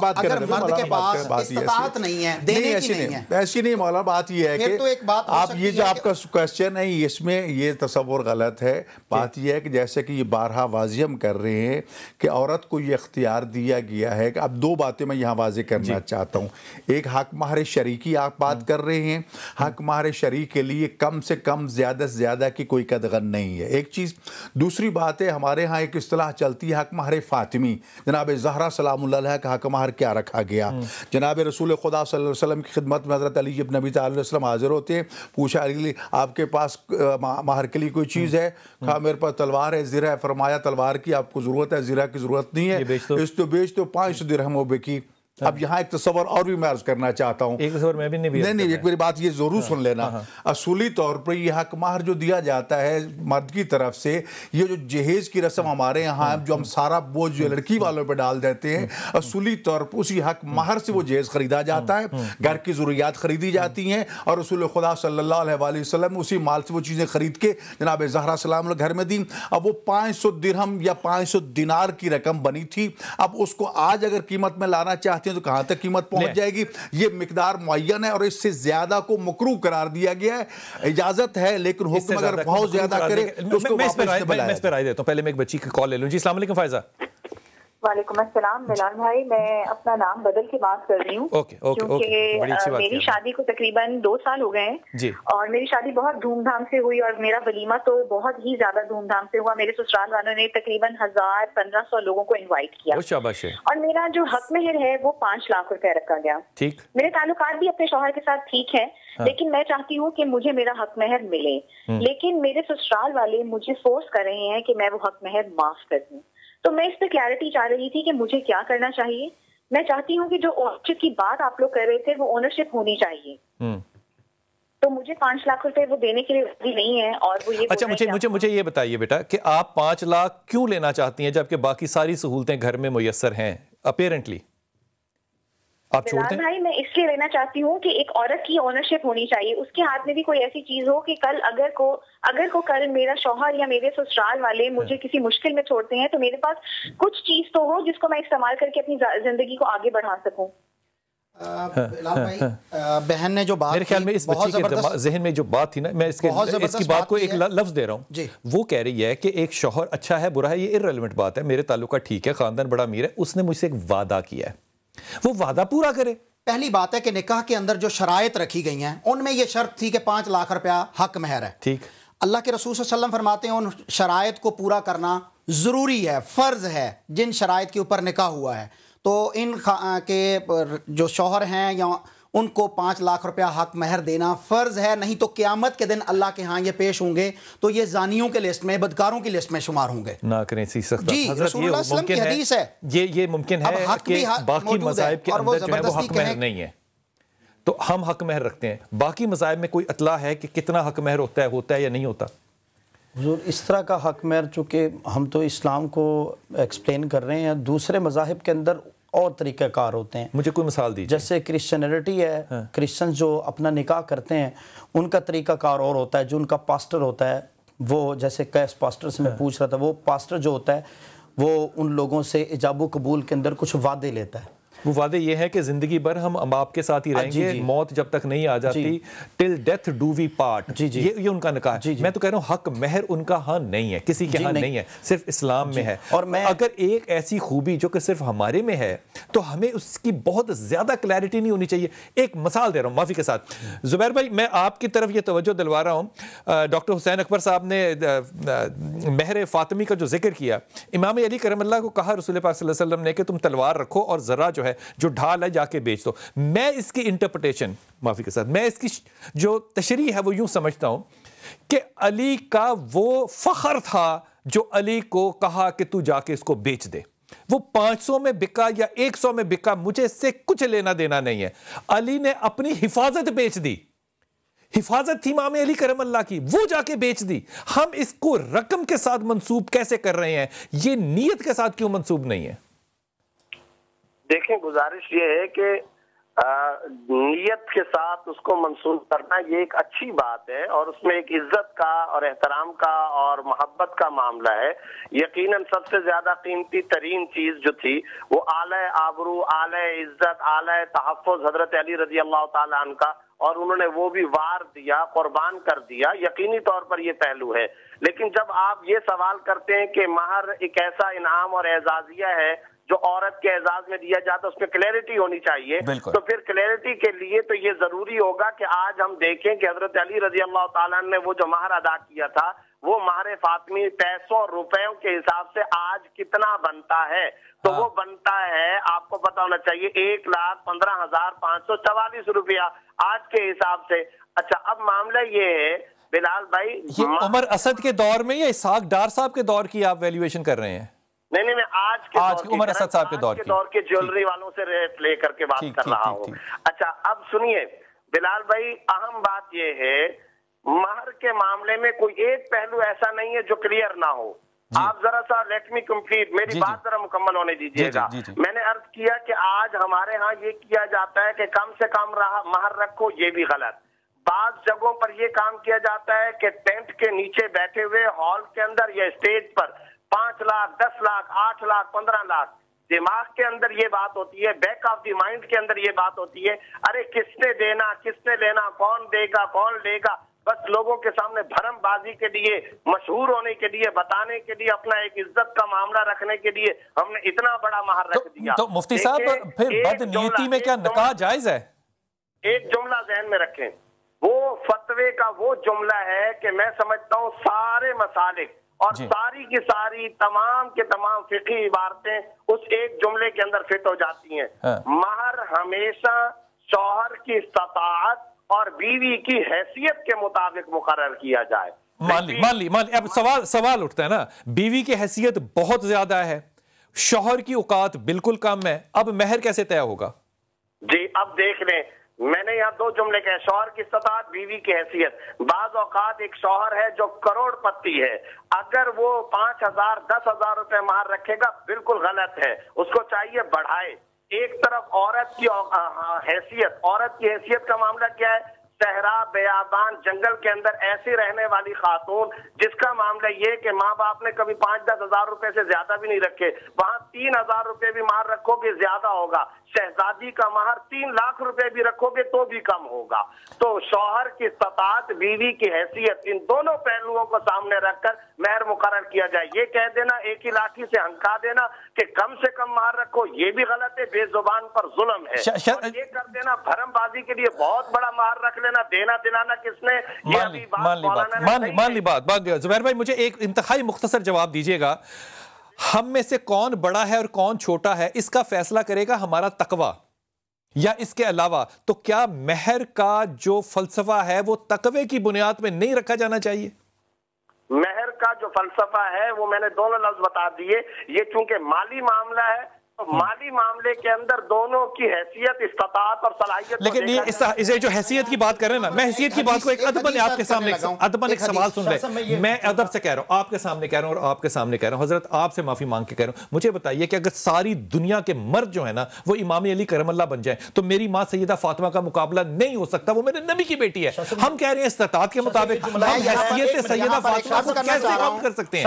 اگر مرد کے پاس استطاعت نہیں ہے دینے کی نہیں ہے، ایسی نہیں مولانا. بات یہ ہے کہ آپ یہ جو آپ کا کوشچن ہے اس میں یہ تصور غلط ہے. بات یہ ہے کہ جیسے کہ یہ بارہا واضح ہم کر رہے ہیں کہ عورت کو یہ اختیار دیا گیا ہے کہ اب دو باتیں میں یہاں واضح کرنا چاہتا ہوں. ایک حق مہر شریکی آپ بات کر رہے ہیں. حق مہر شریک کے لیے کم سے کم زیادہ سے زیادہ کی کوئی قدغن نہیں ہے، ایک چیز. دوسری بات ہے ہمارے ہاں ایک اصطلاح چلتی ہے حق مہر فاطمی. جناب زہرا سلام اللہ علیہ کا حق مہر کیا رکھا گیا؟ جناب رسول خدا صلی اللہ علیہ وسلم کی خدمت میں حضرت علی ابن ابی طالب علیہ السلام حاضر ہوتے ہیں. پوچھا علی آپ کے پاس مہر کے لیے کوئی چیز ہے؟ کہا میرے پاس تلوار ہے، زرہ ہے. فرمایا تلوار کی آپ کو ضرورت ہے، زرہ کی ضرورت نہیں ہے، اس تو بیچ تو 500 درہم بکی. اب یہاں ایک تصور اور بھی میں عرض کرنا چاہتا ہوں. ایک تصور میں بھی نہیں ایک میری بات یہ ضرور سن لینا. اصولی طور پر یہ حق مہر جو دیا جاتا ہے مرد کی طرف سے، یہ جو جہیز کی رسم ہمارے یہاں جو ہم سارا بوجھ جو لڑکی والوں پہ ڈال دیتے ہیں، اصولی طور پر اسی حق مہر سے وہ جہیز خریدا جاتا ہے. گھر کی ضروریات خریدی جاتی ہیں اور رسول خدا صلی اللہ علیہ وآلہ وسلم اسی مال سے وہ چیزیں خرید کے جناب زہرا سلام اللہ گھر میں دیں. اب وہ 500 درہم یا 500 دینار کی رقم بنی تھی. اب اس کو آج اگر قیمت میں لانا چاہتے تو کہاں تک قیمت پہنچ جائے گی؟ یہ مقدار معین ہے اور اس سے زیادہ کو مکروہ قرار دیا گیا ہے. اجازت ہے لیکن حکم اگر بہت زیادہ کرے تو اس کو واپس میں اس پہ رائے دیتا ہوں. پہلے میں ایک بچی کی کال لے لوں. جی السلام علیکم فائزہ. وعلیکم السلام بلال بھائی. میں اپنا نام بدل کے بات کر رہی ہوں کیونکہ میری شادی کو تقریباً 2 سال ہو گئے ہیں اور میری شادی بہت دھوم دھام سے ہوئی اور میرا ولیمہ تو بہت ہی زیادہ دھوم دھام سے ہوا. میرے سسرال والوں نے تقریباً 1500 لوگوں کو انوائٹ کیا اور میرا جو حق مہر ہے وہ 5 لاکھ روپے رکھا گیا. میرے تعلقات بھی اپنے شوہر کے ساتھ ٹھیک ہیں لیکن میں چاہتی ہوں کہ مجھے میرا حق مہر ملے. لیکن میرے سسرال والے مجھے فورس کر رہے ہیں کہ میں وہ حق مہر معاف کر دوں. تو میں اس پہ کلیئرٹی چاہ رہی تھی کہ مجھے کیا کرنا چاہیے. میں چاہتی ہوں کہ جو اونرشپ کی بات آپ لوگ کر رہے تھے وہ اونرشپ ہونی چاہیے. تو مجھے 5 لاکھ روپے وہ دینے کے لیے راضی نہیں ہے اور وہ یہ اچھا مجھے یہ بتائیے بیٹا کہ آپ 5 لاکھ کیوں لینا چاہتی ہیں جبکہ باقی ساری سہولتیں گھر میں میسر ہیں؟ اپیرنٹلی آپ چھوڑ دیں. بھائی میں اس لیے لینا چاہتی ہوں کہ ایک عورت کی اونرشپ ہونی چاہیے. اس کے ہاتھ میں بھی کوئی ایسی چیز ہو کہ کل اگر کو کل میرا شوہر یا میرے سسرال والے مجھے کسی مشکل میں چھوڑتے ہیں تو میرے پاس کچھ چیز تو ہو جس کو میں استعمال کر کے اپنی زندگی کو آگے بڑھا سکوں. بلال بھائی بہن نے جو بات میرے خیال میں اس بچی کے ذہن میں جو بات تھی نا، میں اس کی بات کو ایک لفظ دے رہا ہوں. وہ کہہ رہی ہے کہ ایک شوہر اچھا ہے برا ہے یہ ارریلیونٹ بات ہے. میرے تعلقات ٹھیک ہے، خاندان بڑا امیر ہے، اس نے مجھ سے ایک وعدہ کیا ہے، وہ وعدہ پورا کرے. پہلی بات ہے کہ نکاح کے اندر جو شرائط رکھی گئی ہیں ان میں یہ شرط تھی کہ 5 لاکھ روپیہ حق مہر ہے. ٹھیک. اللہ کے رسول صلی اللہ علیہ وسلم فرماتے ہیں ان شرائط کو پورا کرنا ضروری ہے، فرض ہے جن شرائط کے اوپر نکاح ہوا ہے. تو ان کے جو شوہر ہیں یا ان کو 5 لاکھ روپیہ حق مہر دینا فرض ہے. نہیں تو قیامت کے دن اللہ کے ہاں یہ پیش ہوں گے تو یہ زانیوں کے لسٹ میں، بدکاروں کی لسٹ میں شمار ہوں گے. نہ کریں سی سخت. جی رسول اللہ صلی اللہ علیہ وسلم کی حدیث ہے. یہ ممکن ہے کہ باقی مذاہب کے اندر جو ہے وہ حق مہر نہیں ہے تو ہم حق مہر رکھتے ہیں. باقی مذاہب میں کوئی اطلاع ہے کہ کتنا حق مہر ہوتا ہے یا نہیں ہوتا؟ حضور اس طرح کا حق مہر چونکہ ہم تو اسلام کو ایکسپلین کر رہے ہیں، دوسرے مذاہب کے اندر اور طریقہ کار ہوتے ہیں. مجھے کوئی مثال دیجیے. جیسے کرسچینٹی ہے، کرسچن جو اپنا نکاح کرتے ہیں ان کا طریقہ کار اور ہوتا ہے. جو ان کا پاسٹر ہوتا ہے وہ جیسے کیس پاسٹر سے میں پوچھ رہا تھا، وہ پاسٹر جو ہوتا ہے وہ ان لوگوں سے ایجاب و قبول کے اندر کچھ وعدے لیتا ہے. وہ وعدے یہ ہے کہ زندگی بھر ہم آپ کے ساتھ ہی رہیں گے، موت جب تک نہیں آ جاتی، ٹل ڈیتھ ڈو وی پارٹ، یہ ان کا نکاح ہے۔ میں تو کہہ رہا ہوں حق مہر ان کا ہاں نہیں ہے، کسی کے ہاں نہیں ہے، صرف اسلام میں ہے۔ اور اگر ایک ایسی خوبی جو کہ صرف ہمارے میں ہے تو ہمیں اس کی بہت زیادہ کلیئرٹی نہیں ہونی چاہیے۔ ایک مثال دے رہا ہوں معافی کے ساتھ، زبیر بھائی میں آپ کی طرف یہ توجہ دلوا رہا ہوں، ڈاکٹر حسین اکبر صاحب نے مہر فاطمی کا جو ذکر کیا، امام علی کرم اللہ کو کہا رسول پاک صلی اللہ علیہ وسلم نے کہ تم تلوار رکھو اور ذرا جو ہے جو ڈھال ہے جا کے بیچ دو۔ میں اس کی انٹرپریٹیشن معافی کے ساتھ، میں اس کی جو تشریح ہے وہ یوں سمجھتا ہوں کہ علی کا وہ فخر تھا جو علی کو کہا کہ تو جا کے اس کو بیچ دے، وہ 500 میں بکا یا 100 میں بکا، مجھے اس سے کچھ لینا دینا نہیں ہے۔ علی نے اپنی حفاظت بیچ دی، حفاظت تھی امام علی کرم اللہ کی، وہ جا کے بیچ دی۔ ہم اس کو رقم کے ساتھ منسوب کیسے کر رہے ہیں، یہ نیت کے ساتھ کیوں منسوب نہیں ہے؟ دیکھیں گزارش یہ ہے کہ نیت کے ساتھ اس کو منسوخ کرنا یہ ایک اچھی بات ہے، اور اس میں ایک عزت کا اور احترام کا اور محبت کا معاملہ ہے۔ یقیناً سب سے زیادہ قیمتی ترین چیز جو تھی وہ اعلی آبرو، اعلی عزت، اعلی تحفظ حضرت علی رضی اللہ تعالیٰ عنہ کا، اور انہوں نے وہ بھی وار دیا، قربان کر دیا، یقینی طور پر یہ پہلو ہے۔ لیکن جب آپ یہ سوال کرتے ہیں کہ مہر ایک ایسا انعام اور اعزازیہ ہے جو عورت کے اعزاز میں دیا جاتا ہے، اس میں کلیئرٹی ہونی چاہیے، تو پھر کلیئرٹی کے لیے تو یہ ضروری ہوگا کہ آج ہم دیکھیں کہ حضرت علی رضی اللہ تعالیٰ نے وہ جو مہر ادا کیا تھا وہ مہر فاطمی پیسوں اور روپیوں کے حساب سے آج کتنا بنتا ہے، تو وہ بنتا ہے، آپ کو پتا ہونا چاہیے، 1,15,544 روپیہ آج کے حساب سے۔ اچھا اب معاملہ یہ ہے بلال بھائی، یہ عمر اسد کے دور میں یا اسحاق ڈار صاحب کے دور کی آپ ویلیویشن کر رہے ہیں؟ نہیں میں آج کے عمر اسد صاحب کے دور کے جیولری والوں سے ریٹ لے کر کے بات کر رہا ہوں۔ اچھا اب سنیے بلال بھائی، اہم بات یہ ہے مہر کے معاملے میں کوئی ایک پہلو ایسا نہیں ہے جو کلیئر نہ ہو۔ آپ ذرا سا لیٹ می کمپلیٹ، میری بات ذرا مکمل ہونے دیجیے گا۔ میں نے عرض کیا کہ آج ہمارے ہاں یہ کیا جاتا ہے کہ کم سے کم مہر رکھو، یہ بھی غلط۔ بعض جگہوں پر یہ کام کیا جاتا ہے کہ ٹینٹ کے نیچے بیٹھے ہوئے ہال کے اندر یا اسٹیج پر 5 لاکھ 10 لاکھ 8 لاکھ 15 لاکھ، دماغ کے اندر یہ بات ہوتی ہے، بیک آف دی مائنڈ کے اندر یہ بات ہوتی ہے، ارے کس نے دینا، کس نے لینا، کون دے گا، کون لے گا، بس لوگوں کے سامنے بھرم بازی کے لیے، مشہور ہونے کے لیے، بتانے کے لیے، اپنا ایک عزت کا معاملہ رکھنے کے لیے ہم نے اتنا بڑا مہر رکھ دیا۔ تو مفتی صاحب پھر بدنیتی میں کیا نکاح جائز ہے؟ ایک جملہ ذہن میں رکھیں، وہ فتوے کا وہ جملہ ہے کہ میں سمجھتا ہوں سارے مسالک اور ساری کی ساری تمام کے تمام فقہی عبارتیں اس ایک جملے کے اندر فٹ ہو جاتی ہیں۔ مہر ہمیشہ شوہر کی استطاعت اور بیوی کی حیثیت کے مطابق مقرر کیا جائے۔ مان لی اب سوال اٹھتا ہے نا، بیوی کی حیثیت بہت زیادہ ہے، شوہر کی اوقات بالکل کم ہے، اب مہر کیسے طے ہوگا؟ جی اب دیکھ لیں، میں نے یہاں 2 جملے کہے، شوہر کی استطاعت، بیوی کی حیثیت۔ بعض اوقات ایک شوہر ہے جو کروڑ پتی ہے، اگر وہ 5,000 10,000 روپے مہر رکھے گا بالکل غلط ہے، اس کو چاہیے بڑھائے۔ ایک طرف عورت کی حیثیت کا معاملہ کیا ہے، صحرا بیابان جنگل کے اندر ایسی رہنے والی خاتون جس کا معاملہ یہ کہ ماں باپ نے کبھی 5-10 ہزار روپے سے زیادہ بھی نہیں رکھے، وہاں 3,000 روپے بھی مہر رکھو گے زیادہ ہوگا، شہزادی کا مہر 3 لاکھ روپے بھی رکھو گے تو بھی کم ہوگا۔ تو شوہر کی استطاعت، بیوی کی حیثیت، ان دونوں پہلوؤں کو سامنے رکھ کر مہر مقرر کیا جائے۔ یہ کہہ دینا، ایک ہی لاٹھی سے ہنکا دینا کہ کم سے کم مہر رکھو، یہ بھی غلط ہے، بے زبان پر ظلم ہے۔ اور یہ کر دینا بھرم بازی کے لیے بہت بڑا مہر رکھ لینا، دینا دلانا کس نے، مان لی بات۔ زبیر بھائی مجھے ایک انتہائی مختصر جواب دیجیے گا، ہم میں سے کون بڑا ہے اور کون چھوٹا ہے اس کا فیصلہ کرے گا ہمارا تقوی، یا اس کے علاوہ تو کیا مہر کا جو فلسفہ ہے وہ تقوی کی بنیاد پہ نہیں رکھا جانا چاہیے؟ مہر کا جو فلسفہ ہے وہ میں نے دونوں لفظ بتا دیے، یہ چونکہ مالی معاملہ ہے، مالی معاملے کے اندر دونوں کی حیثیت، استطاعت اور صلاحیت، لیکن یہ جو حیثیت کی بات کر رہے ہیں نا، میں حیثیت کی بات کو ایک ادبن آپ کے سامنے ایک سوال سن رہے، میں ادب سے کہہ رہا ہوں، آپ کے سامنے کہہ رہا ہوں اور آپ کے سامنے کہہ رہا ہوں، حضرت آپ سے معافی مانگ کے کہہ رہا ہوں، مجھے بتائیے کہ اگر ساری دنیا کے مرد جو ہے نا وہ امام علی کرم اللہ بن جائیں تو میری ماں سیدہ فاطمہ کا مقابلہ نہیں ہو سکتا، وہ میرے نبی کی بیٹی ہے۔ ہم کہہ رہے ہیں استطاعت کے مطابق ہم حیثیت سیدہ فاطمہ کو کیسے کم کر سکتے ہیں؟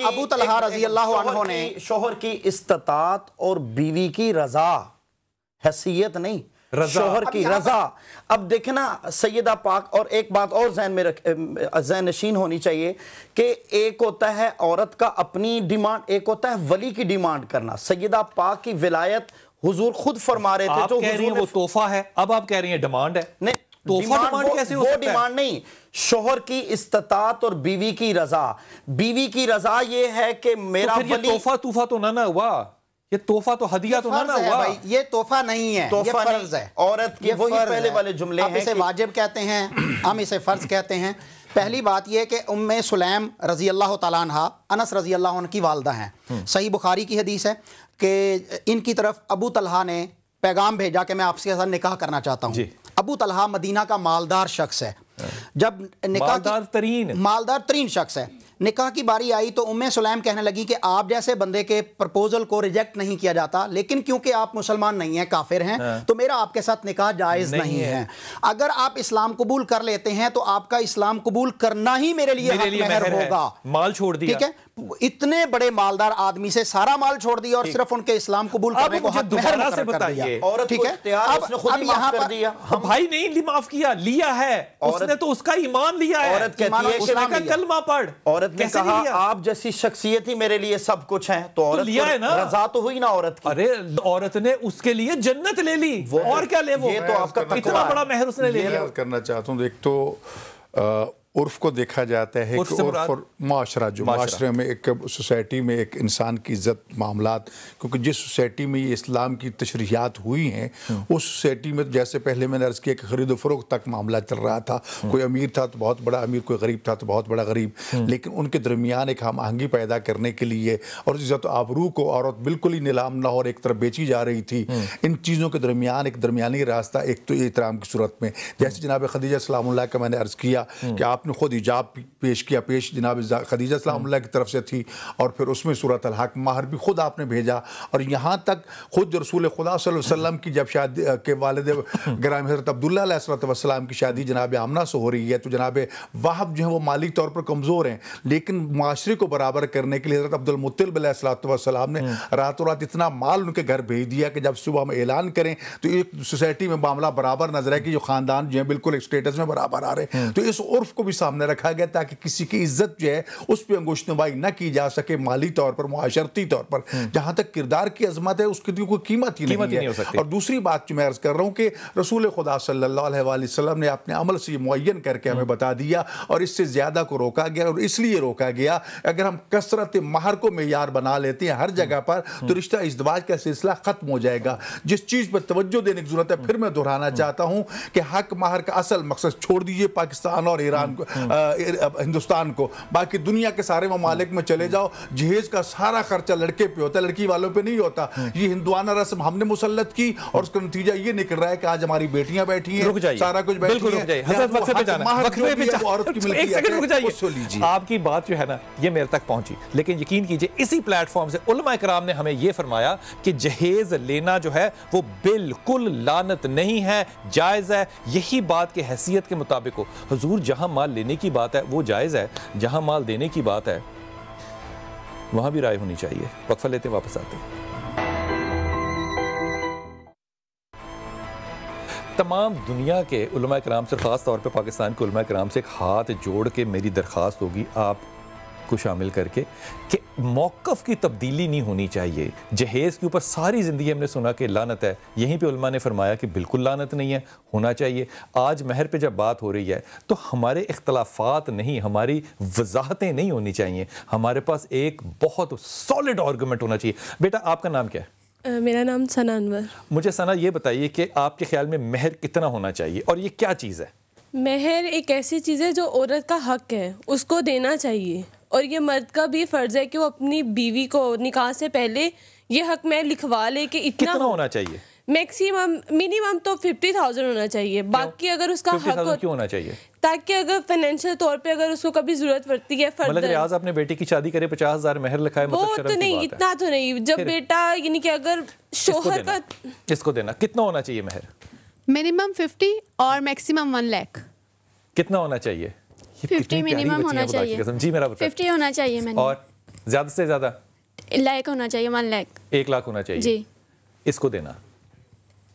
ابو طلحہ رضی اللہ عنہ نے شوہر کی استطاعت اور بیوی کی رضا حیثیت نہیں، شوہر کی رضا. اب دیکھیں نا سیدہ پاک، اور ایک بات اور ذہن نشین ہونی چاہیے کہ ایک ہوتا ہے عورت کا اپنی ڈیمانڈ، ایک ہوتا ہے ولی کی ڈیمانڈ کرنا. سیدہ پاک کی ولایت حضور خود فرما رہے تھے. آپ کہہ رہی ہیں وہ تحفہ ہے، اب آپ کہہ رہی ہیں ڈیمانڈ ہے. نہیں، ڈیمانڈ کیسے ہو وہ سکتا ہے؟ ڈیمانڈ نہیں، شوہر کی استطاعت اور بیوی کی رضا. بیوی کی رضا یہ ہے کہ میرا تو پھر یہ تحفہ تو نہ ہوا، یہ تحفہ تو ہدیہ تو نہ ہوا. یہ تحفہ نہیں ہے، یہ فرض ہے. عورت کی وہی پہلے والے جملے ہیں، آپ اسے واجب کہتے ہیں، ہم اسے فرض کہتے ہیں. پہلی بات یہ کہ ام سلیم رضی اللہ تعالیٰ عنہ انس رضی اللہ عنہ کی والدہ ہیں. صحیح بخاری کی حدیث ہے کہ ان کی طرف ابو طلحہ نے پیغام بھیجا کہ میں آپ کے ساتھ نکاح کرنا چاہتا ہوں. ابو طلحہ مدینہ کا مالدار شخص ہے، جب نکاح مالدار ترین شخص ہے. نکاح کی باری آئی تو ام سلیم کہنے لگی کہ آپ جیسے بندے کے پرپوزل کو ریجیکٹ نہیں کیا جاتا، لیکن کیونکہ آپ مسلمان نہیں ہیں، کافر ہیں، تو میرا آپ کے ساتھ نکاح جائز نہیں ہے. اگر آپ اسلام قبول کر لیتے ہیں تو آپ کا اسلام قبول کرنا ہی میرے لیے مہر ہوگا. مال چھوڑ دیا. ٹھیک ہے، اتنے بڑے مالدار آدمی سے سارا مال چھوڑ دیا اور صرف ان کے اسلام قبول کرنے کو حق مہر مقرر کر دیا. ٹھیک ہے، اب یہاں پر بھائی نہیں معاف کیا، لیا ہے اس نے، تو اس کا ایمان لیا ہے. عورت کہتی ہے کہ کلمہ پڑھ. عورت نے کہا آپ جیسی شخصیت ہی میرے لیے سب کچھ ہیں، تو عورت لیا ہے نا، رضا تو ہوئی نا عورت کی. ارے عورت نے اس کے لیے جنت لے لی، اور کیا لے. وہ یہ تو آپ کا اتنا بڑا مہر اس نے لے لیا. کرنا چاہتا ہوں، ایک تو عرف کو دیکھا جاتا ہے کہ عرف اور معاشرہ، جو معاشرے میں ایک سوسائٹی میں ایک انسان کی عزت معاملات، کیونکہ جس سوسائٹی میں یہ اسلام کی تشریحات ہوئی ہیں اس سوسائٹی میں جیسے پہلے میں نے عرض کیا کہ خرید و فروخت تک معاملہ چل رہا تھا. کوئی امیر تھا تو بہت بڑا امیر، کوئی غریب تھا تو بہت بڑا غریب، لیکن ان کے درمیان ایک ہم آہنگی پیدا کرنے کے لیے اور عزت و آبرو کو عورت بالکل ہی نیلام نہ اور ایک طرف بیچی جا رہی تھی. ان چیزوں کے درمیان ایک درمیانی راستہ، ایک تو احترام کی صورت میں، جیسے جناب خدیجہ سلام اللہ کا میں نے عرض کیا کہ آپ نے خود حجاب پیش کیا، جناب خدیجہ سلام اللہ کی طرف سے تھی، اور پھر اس میں سورۃ الحق مہر بھی خود آپ نے بھیجا. اور یہاں تک خود رسول خدا صلی اللہ علیہ وسلم کی جب شادی کے والد گرامی حضرت عبداللہ علیہ السلام کی شادی جناب آمنہ سے ہو رہی ہے، تو جناب وہب جو ہیں وہ مالی طور پر کمزور ہیں، لیکن معاشرے کو برابر کرنے کے لیے حضرت عبد المطلب علیہ السلام نے راتوں رات اتنا مال ان کے گھر بھیج دیا کہ جب صبح ہم اعلان کریں تو ایک سوسائٹی میں معاملہ برابر نظر ہے کہ جو خاندان جو ہیں بالکل ایک سٹیٹس میں برابر آ رہے ہیں. تو اس عرف کو بھی سامنے رکھا گیا تاکہ کسی کی عزت جو ہے اس پہ انگشت نمائی نہ کی جا سکے مالی طور پر، معاشرتی طور پر. جہاں تک کردار کی عظمت ہے اس کی کوئی قیمت ہی نہیں ہے. اور دوسری بات جو میں عرض کر رہا ہوں کہ رسول خدا صلی اللہ علیہ وآلہ وسلم نے اپنے عمل سے یہ معین کر کے ہمیں بتا دیا، اور اس سے زیادہ کو روکا گیا. اور اس لیے روکا گیا اگر ہم کثرت مہر کو معیار بنا لیتے ہیں ہر جگہ پر تو رشتہ ازدواج کا سلسلہ ختم ہو جائے گا. جس چیز پر توجہ دینے کی ضرورت ہے، پھر میں دہرانا چاہتا ہوں کہ حق مہر کا اصل مقصد چھوڑ دیجئے پاکستان اور ایران کو، ہندوستان کو، باقی دنیا کے سارے ممالک میں چلے جاؤ، جہیز کا سارا خرچہ لڑکے پہ ہوتا ہے، لڑکی والوں پہ نہیں ہوتا. یہ ہندوانہ رسم ہم نے مسلط کی اور اس کا نتیجہ یہ نکل رہا ہے کہ آج ہماری بیٹیاں بیٹھی ہیں، سارا کچھ بیٹھی ہیں. آپ کی بات جو ہے نا یہ میرے تک پہنچی، لیکن یقین کیجئے اسی پلیٹ فارم سے علماء کرام نے ہمیں یہ فرمایا کہ جہیز لینا جو ہے وہ بالکل لعنت نہیں ہے، جائز ہے. یہی بات کی حیثیت کے مطابق ہو. حضور جہاں مال لینے کی بات ہے وہ جائز ہے، جہاں مال دینے کی بات ہے وہاں بھی رائے ہونی چاہیے. وقفہ لیتے ہیں، واپس آتے ہیں. تمام دنیا کے علماء کرام سے، خاص طور پہ پاکستان کے علماء کرام سے ایک ہاتھ جوڑ کے میری درخواست ہوگی آپ کو شامل کر کے کہ موقف کی تبدیلی نہیں ہونی چاہیے. جہیز کے اوپر ساری زندگی ہم نے سنا کہ لعنت ہے، یہیں پہ علماء نے فرمایا کہ بالکل لعنت نہیں ہے، ہونا چاہیے. آج مہر پہ جب بات ہو رہی ہے تو ہمارے اختلافات نہیں، ہماری وضاحتیں نہیں ہونی چاہیے. ہمارے پاس ایک بہت سالڈ آرگومنٹ ہونا چاہیے. بیٹا آپ کا نام کیا ہے؟ میرا نام ثنا انور. مجھے ثنا یہ بتائیے کہ آپ کے خیال میں مہر کتنا ہونا چاہیے اور یہ کیا چیز ہے؟ مہر ایک ایسی چیز ہے جو عورت کا حق ہے، اس کو دینا چاہیے، اور یہ مرد کا بھی فرض ہے کہ وہ اپنی بیوی کو نکاح سے پہلے یہ حق میں لکھوا لے کہ اتنا ہونا چاہیے. میکسیمم منیمم تو 50,000 ہونا چاہیے. باقی اگر اس کا حق کیوں ہونا چاہیے؟ تاکہ اگر فائنینشیل طور پہ اگر اس کو کبھی ضرورت پڑتی ہے مطلب ریاض اپنے بیٹی کی شادی کرے 50,000 مہر لکھائے، وہ تو نہیں، اتنا تو نہیں. جب بیٹا یعنی کہ اگر شوہر کا اس کو دینا کتنا ہونا چاہیے مہر؟ منیمم 50 اور میکسیمم 1 لاکھ. کتنا ہونا چاہیے؟ 50 منیمم ہونا چاہیے. جی میرا 50 ہونا چاہیے. اور زیادہ سے زیادہ لاکھ ہونا چاہیے. 1 لاکھ. 1 لاکھ ہونا چاہیے. جی. اس کو دینا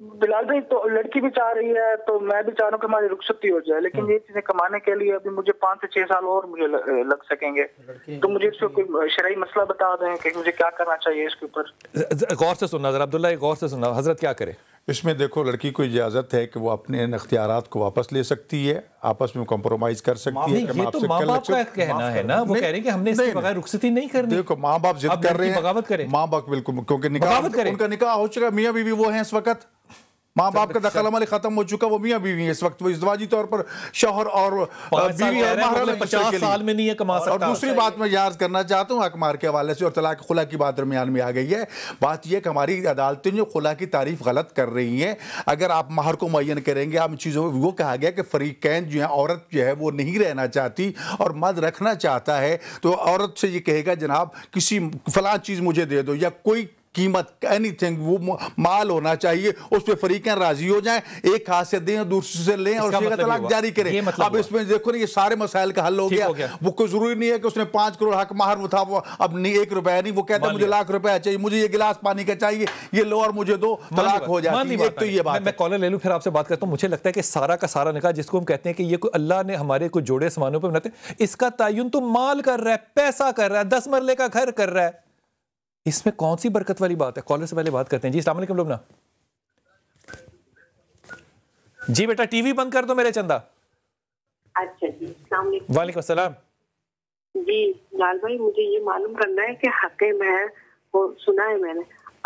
بلال بھائی تو لڑکی بھی چاہ رہی ہے تو میں بھی چاہ رہا ہوں کہ ہماری رخصتی ہو جائے، لیکن یہ چیزیں کمانے کے لیے ابھی مجھے 5 سے 6 سال اور مجھے لگ سکیں گے، تو مجھے اس کو کوئی شرعی مسئلہ بتا دیں کہ مجھے کیا کرنا چاہیے اس کے اوپر۔ غور سے سننا ذرا عبداللہ، غور سے سننا، حضرت کیا کرے اس میں؟ دیکھو لڑکی کو اجازت ہے کہ وہ اپنے اختیارات کو واپس لے سکتی ہے، آپس میں کمپرومائز کر سکتی ہے۔ یہ تو ماں باپ کا کہنا ہے نا، وہ کہہ رہے ہیں کہ ہم نے اس کے بغیر رخصتی نہیں کرنی۔ دیکھو ماں باپ ضد کر رہے ہیں، بغاوت کریں، ماں باپ بالکل، کیونکہ نکاح ان کا نکاح ہو چکا، میاں بیوی وہ ہیں اس وقت، ماں باپ کا دخل عمل ختم ہو چکا، وہ میاں بیوی ہیں اس وقت، وہ ازدواجی طور پر شوہر اور بیوی ہے، 50 سال میں نہیں ہے کما سکتا۔ اور دوسری بات میں یاد کرنا چاہتا ہوں حق مار کے حوالے سے اور طلاق خلا کی بات درمیان میں آ گئی ہے، بات یہ کہ ہماری عدالتیں جو خلا کی تعریف غلط کر رہی ہیں، اگر آپ مہر کو معین کریں گے، آپ چیزوں وہ کہا گیا کہ فریقین جو ہیں، عورت جو ہے وہ نہیں رہنا چاہتی اور مرد رکھنا چاہتا ہے، تو عورت سے یہ کہے گا جناب کسی فلاں چیز مجھے دے دو، یا کوئی قیمت اینی تھنگ، وہ مال ہونا چاہیے، اس پہ فریقین راضی ہو جائیں، ایک ہاتھ سے دیں اور دوسرے سے لیں اور صیغہ طلاق جاری کریں۔ اب اس میں دیکھو نا یہ سارے مسائل کا حل ہو گیا۔ وہ کوئی ضروری نہیں ہے کہ اس نے 5 کروڑ حق مہر وہ تھا، وہ اب نہیں 1 روپیہ نہیں، وہ کہتا ہے مجھے ₹1,00,000 چاہیے، مجھے یہ گلاس پانی کا چاہیے، یہ لو اور مجھے دو، طلاق ہو جاتی ہے۔ تو یہ بات میں کالر لے لوں پھر آپ سے بات کرتا ہوں۔ مجھے لگتا ہے کہ سارا کا سارا نکاح جس کو ہم کہتے ہیں کہ یہ کوئی اللہ نے ہمارے کوئی جوڑے آسمانوں پہ بناتے ہیں، اس کا تعین تو مال کر رہا ہے، پیسہ کر رہا ہے، 10 مرلے کا گھر کر رہا ہے، اس میں کون سی برکت والی بات ہے؟ کالر سے پہلے بات کرتے ہیں۔ جی السلام علیکم لبنہ۔ جی بیٹا ٹی وی بند کر دو میرے چندہ۔ اچھا جی السلام علیکم۔ وعلیکم السلام۔ جی لال بھائی مجھے یہ معلوم کرنا ہے کہ حق مہر وہ سنا ہے میں نے،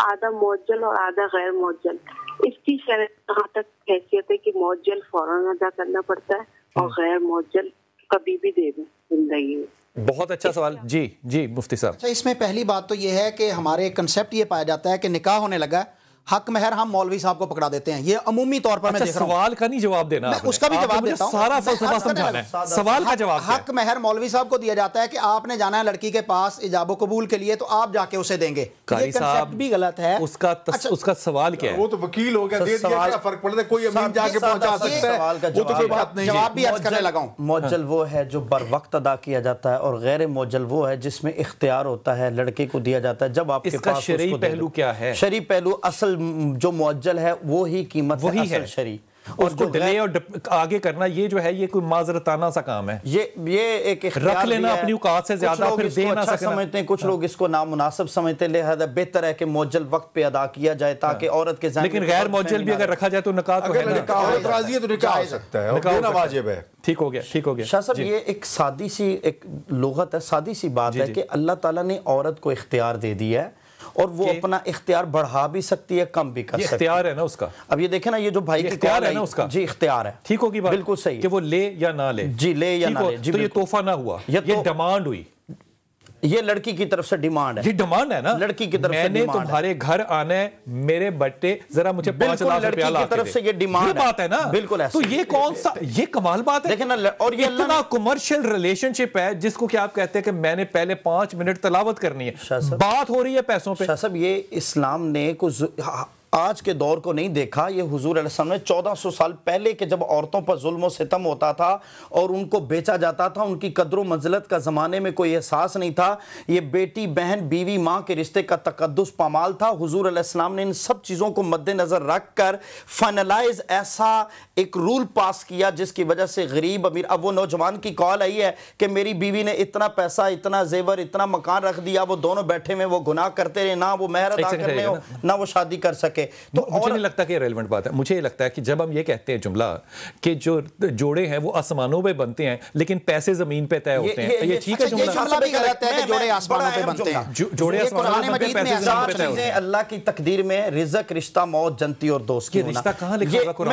آدھا معجل اور آدھا غیر معجل، اس کی شرط کہاں تک حیثیت ہے کہ معجل فوراً ادا کرنا پڑتا ہے اور غیر معجل کبھی بھی دے دیں زندگی میں؟ بہت اچھا سوال۔ جی مفتی صاحب۔ اچھا اس میں پہلی بات تو یہ ہے کہ ہمارے کنسیپٹ یہ پایا جاتا ہے کہ نکاح ہونے لگا ہے، حق مہر ہم مولوی صاحب کو پکڑا دیتے ہیں، یہ عمومی طور پر میں دیکھ رہا ہوں۔ سوال کا نہیں جواب دینا، اس کا بھی جواب دیتا ہوں، سارا فلسفہ سمجھانا ہے، سوال کا جواب۔ حق مہر مولوی صاحب کو دیا جاتا ہے کہ آپ نے جانا ہے لڑکی کے پاس ایجاب و قبول کے لیے، تو آپ جا کے اسے دیں گے، یہ کنسیپٹ بھی غلط ہے۔ اس کا سوال کیا ہے؟ وہ تو وکیل ہو گیا، دے دیا، کیا فرق پڑتا ہے، کوئی امین جا کے پہنچا سکتا ہے، وہ تو کوئی بات نہیں ہے۔ جواب بھی عرض کرنے لگا ہوں، معجل وہ ہے جو بر وقت ادا کیا جاتا ہے، اور غیر معجل وہ ہے جس میں اختیار ہوتا ہے، لڑکے کو دیا جاتا ہے جب آپ کے پاس۔ شرعی پہلو کیا ہے؟ شرعی پہلو اصل جو معجل ہے وہی قیمت ہے، اصل شرعی، اس کو ڈیلے اور آگے کرنا یہ جو ہے یہ کوئی معذرتانہ سا کام ہے، یہ ایک رکھ لینا اپنی اوقات سے زیادہ پھر دے نہ سکنا سمجھتے ہیں، کچھ لوگ اس کو نامناسب سمجھتے ہیں، لہذا بہتر ہے کہ معجل وقت پہ ادا کیا جائے تاکہ عورت کے ذہن۔ لیکن غیر معجل بھی اگر رکھا جائے تو نکاح تو ہے نا، نکاح راضی ہے تو نکاح ہو سکتا ہے، دینا واجب ہے۔ ٹھیک ہو گیا شاہ صاحب، یہ ایک سادی سی ایک لغت ہے، سادی سی بات ہے کہ اللہ تعالیٰ نے عورت کو اختیار دے دیا ہے اور وہ اپنا اختیار بڑھا بھی سکتی ہے، کم بھی کر سکتی ہے، اختیار ہے نا اس کا۔ اب یہ دیکھیں نا، یہ جو بھائی کی اختیار ہے نا اس کا، جی اختیار ہے، ٹھیک ہوگی بات، بالکل صحیح کہ وہ لے یا نہ لے، جی لے یا نہ لے، تو یہ تحفہ نہ ہوا، یہ ڈیمانڈ ہوئی، یہ لڑکی کی طرف سے ڈیمانڈ ہے، یہ ڈیمانڈ ہے نا، لڑکی کی طرف سے میں نے تمہارے گھر آنا ہے میرے بٹے، ذرا مجھے 5 لاکھ روپیہ لا کے دے، طرف سے یہ ڈیمانڈ یہ بات ہے نا، بالکل ایسا۔ تو یہ کون سا، یہ کمال بات ہے، دیکھیں نا، اور یہ اتنا کمرشل ریلیشن شپ ہے جس کو کہ آپ کہتے ہیں کہ میں نے پہلے 5 منٹ تلاوت کرنی ہے، بات ہو رہی ہے پیسوں پہ۔ شاہ صاحب، یہ اسلام نے کچھ آج کے دور کو نہیں دیکھا، یہ حضور علیہ السلام نے 1400 سال پہلے کے جب عورتوں پر ظلم و ستم ہوتا تھا اور ان کو بیچا جاتا تھا، ان کی قدر و منزلت کا زمانے میں کوئی احساس نہیں تھا، یہ بیٹی بہن بیوی ماں کے رشتے کا تقدس پامال تھا۔ حضور علیہ السلام نے ان سب چیزوں کو مد نظر رکھ کر فائنلائز ایسا ایک رول پاس کیا جس کی وجہ سے غریب امیر، اب وہ نوجوان کی کال آئی ہے کہ میری بیوی نے اتنا پیسہ، اتنا زیور، اتنا مکان رکھ دیا، وہ دونوں بیٹھے میں وہ گناہ کرتے رہے، نہ وہ مہر ادا کرنے ہو نہ وہ شادی کر سکے۔ تو مجھے نہیں لگتا کہ یہ ریلیونٹ بات ہے، مجھے یہ لگتا ہے کہ جب ہم یہ کہتے ہیں جملہ کہ جو جوڑے ہیں وہ آسمانوں پہ بنتے ہیں لیکن پیسے زمین پہ طے ہوتے ہیں، یہ ٹھیک ہے جملہ؟ یہ جملہ بھی غلط ہے کہ جوڑے آسمانوں پہ بنتے ہیں، جوڑے آسمانوں پہ بنتے ہیں، پیسے زمین پہ طے ہوتے ہیں۔ اللہ کی تقدیر میں رزق، رشتہ، موت، جنتی اور دوست کی ہونا، یہ رشتہ کہاں لکھا ہوگا قرآن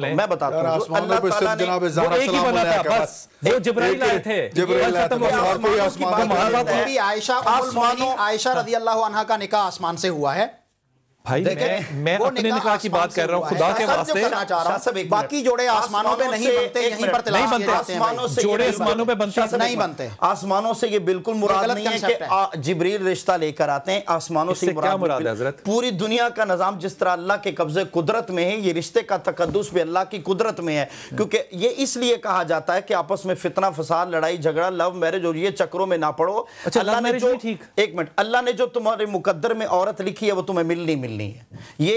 میں؟ میں بتاتا ہوں اللہ تعالیٰ نے وہ ایک ہی بنا تھا، بس وہ جبرائیل آئے تھے، عائشہ رضی اللہ عنہا کا نکاح آسمان سے ہوا ہے۔ بھائی میں اپنے نکاح کی بات کر رہا ہوں، خدا کے واسطے باقی جوڑے آسمانوں پہ نہیں بنتے، یہیں پر تلاش کیے جاتے ہیں، جوڑے آسمانوں پہ بنتے نہیں بنتے، آسمانوں سے یہ بالکل مراد نہیں ہے کہ جبریل رشتہ لے کر آتے ہیں، آسمانوں سے مراد ہے حضرت پوری دنیا کا نظام جس طرح اللہ کے قبضے قدرت میں ہے، یہ رشتے کا تقدس بھی اللہ کی قدرت میں ہے، کیونکہ یہ اس لیے کہا جاتا ہے کہ آپس میں فتنہ فساد، لڑائی جھگڑا، لو میرج اور یہ چکروں میں نہ پڑو۔ اللہ نے جو ایک منٹ، اللہ نے جو تمہارے مقدر میں عورت لکھی ہے وہ تمہیں ملنی نہیں ہے.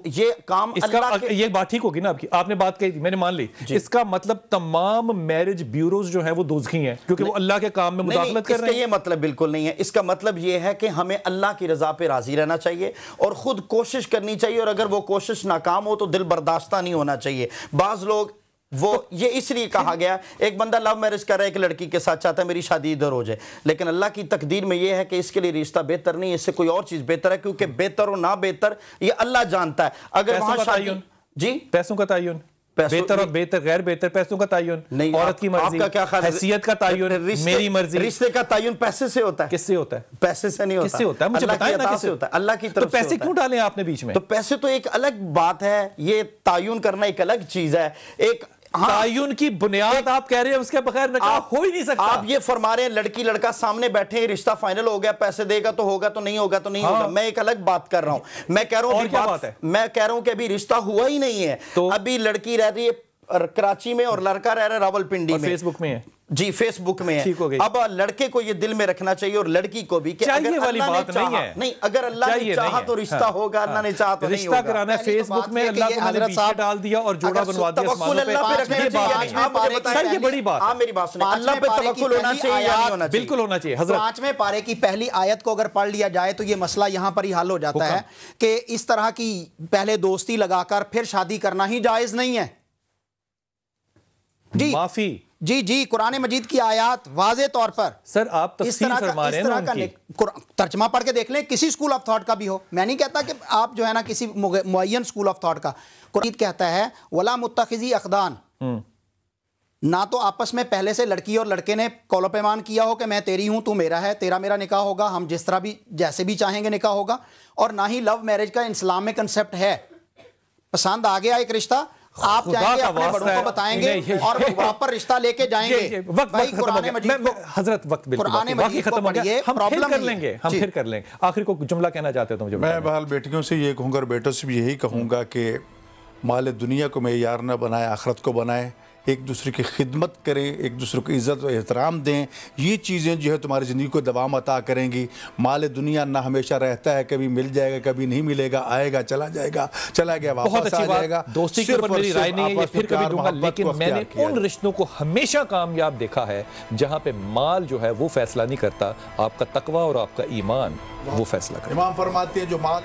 یہ کام اللہ کے... یہ بات ٹھیک ہوگی نا آپ کی, آپ نے بات کہی تھی, میں نے مان لی. اس کا مطلب تمام میرج بیوروز جو ہیں وہ دوزخی ہیں کیونکہ وہ اللہ کے کام میں مداخلت کر رہے ہیں. اس کا یہ مطلب بالکل نہیں ہے. اس کا مطلب یہ ہے کہ ہمیں اللہ کی رضا پہ راضی رہنا چاہیے اور خود کوشش کرنی چاہیے, اور اگر وہ کوشش ناکام ہو تو دل برداشتہ نہیں ہونا چاہیے. بعض لوگ وہ یہ اس لیے کہا گیا, ایک بندہ لو میرج کر رہا ہے, ایک لڑکی کے ساتھ چاہتا ہے میری شادی ادھر ہو جائے, لیکن اللہ کی تقدیر میں یہ ہے کہ اس کے لیے رشتہ بہتر نہیں, اس سے کوئی اور چیز بہتر ہے, کیونکہ بہتر اور نہ بہتر یہ اللہ جانتا ہے. اگر وہاں شادی جی پیسوں کا تعین, بہتر اور بہتر غیر بہتر, پیسوں کا تعین, عورت کی مرضی, حیثیت کا تعین, میری مرضی. رشتے کا تعین پیسے سے ہوتا ہے. کس سے ہوتا ہے؟ پیسے سے نہیں ہوتا. کس سے ہوتا ہے مجھے بتائیں نا, کس سے ہوتا ہے؟ اللہ کی طرف سے. تو پیسے کیوں ڈالیں آپ نے بیچ میں؟ تو پیسے تو ایک الگ بات ہے, یہ تعین کرنا ایک الگ چیز ہے. ایک تعین کی بنیاد آپ کہہ رہے ہیں اس کے بغیر نکاح ہو ہی نہیں سکتا. آپ یہ فرما رہے ہیں لڑکی لڑکا سامنے بیٹھے ہیں, رشتہ فائنل ہو گیا, پیسے دے گا تو ہوگا, تو نہیں ہوگا تو نہیں ہوگا. میں ایک الگ بات کر رہا ہوں. میں کہہ رہا ہوں کہ ابھی رشتہ ہوا ہی نہیں ہے. ابھی لڑکی رہ رہی ہے کراچی میں اور لڑکا رہ رہا ہے راولپنڈی میں. فیس بک میں ہے. جی فیس بک میں ہے. اب لڑکے کو یہ دل میں رکھنا چاہیے اور لڑکی کو بھی کہ اگر اللہ نے چاہا, نہیں اگر اللہ نے چاہا تو رشتہ ہوگا, اللہ نے چاہا تو نہیں ہوگا. رشتہ کرانا ہے فیس بک میں, اللہ کو میں نے پیچھے ڈال دیا اور جوڑا بنوا دیا اسمانوں پہ. سر یہ بڑی بات ہے. میری بات سنیں, اللہ پہ توکل ہونا چاہیے یا نہیں ہونا چاہیے؟ بالکل ہونا چاہیے. حضرت 5ویں پارے کی پہلی آیت کو اگر پڑھ لیا جائے تو یہ مسئلہ یہاں پر ہی حل ہو جاتا ہے کہ اس طرح کی پہلے دوستی لگا کر پھر شادی کرنا ہی جائز نہیں ہے. جی معافی جی قرآن مجید کی آیات واضح طور پر. سر آپ تفسیر فرما رہے ہیں ان کی, ترجمہ پڑھ کے دیکھ لیں, کسی سکول آف تھاٹ کا بھی ہو. میں نہیں کہتا کہ آپ جو ہے نا کسی معین سکول آف تھاٹ کا. قرآن کہتا ہے وَلَا مُتَّخِذِي اَخْدَانِ, نہ تو آپس میں پہلے سے لڑکی اور لڑکے نے قول و پیمان کیا ہو کہ میں تیری ہوں تو میرا ہے, تیرا میرا نکاح ہوگا, ہم جس طرح بھی جیسے بھی چاہیں گے نکاح ہوگا. اور نہ ہی لو میرج کا اسلام میں کنسپٹ ہے. پسند آ گیا ایک رشتہ, آپ جائیں گے اپنے بڑوں کو بتائیں گے اور وہاں پر رشتہ لے کے جائیں گے. حضرت وقت بالکل ختم ہو گیا, ہم پھر کر لیں گے. آخر کو جملہ کہنا چاہتے ہو تو مجھے. میں بہرحال بیٹیوں سے یہ کہوں گا اور بیٹوں سے بھی یہی کہوں گا کہ مال دنیا کو معیار نہ بنائے, آخرت کو بنائے. ایک دوسرے کی خدمت کریں, ایک دوسرے کو عزت و احترام دیں. یہ چیزیں جو ہے تمہاری زندگی کو دوام عطا کریں گی. مال دنیا نہ ہمیشہ رہتا ہے, کبھی مل جائے گا, کبھی نہیں ملے گا, آئے گا چلا جائے گا, چلا گیا واپس آ جائے گا. دوستی کے اوپر میری رائے نہیں ہے, یہ پھر کبھی دوں گا, لیکن میں نے ان رشتوں کو ہمیشہ کامیاب دیکھا ہے جہاں پہ مال جو ہے وہ فیصلہ نہیں کرتا, آپ کا تقوی اور آپ کا ایمان وہ فیصلہ کرتا. امام فرماتے ہیں جو مال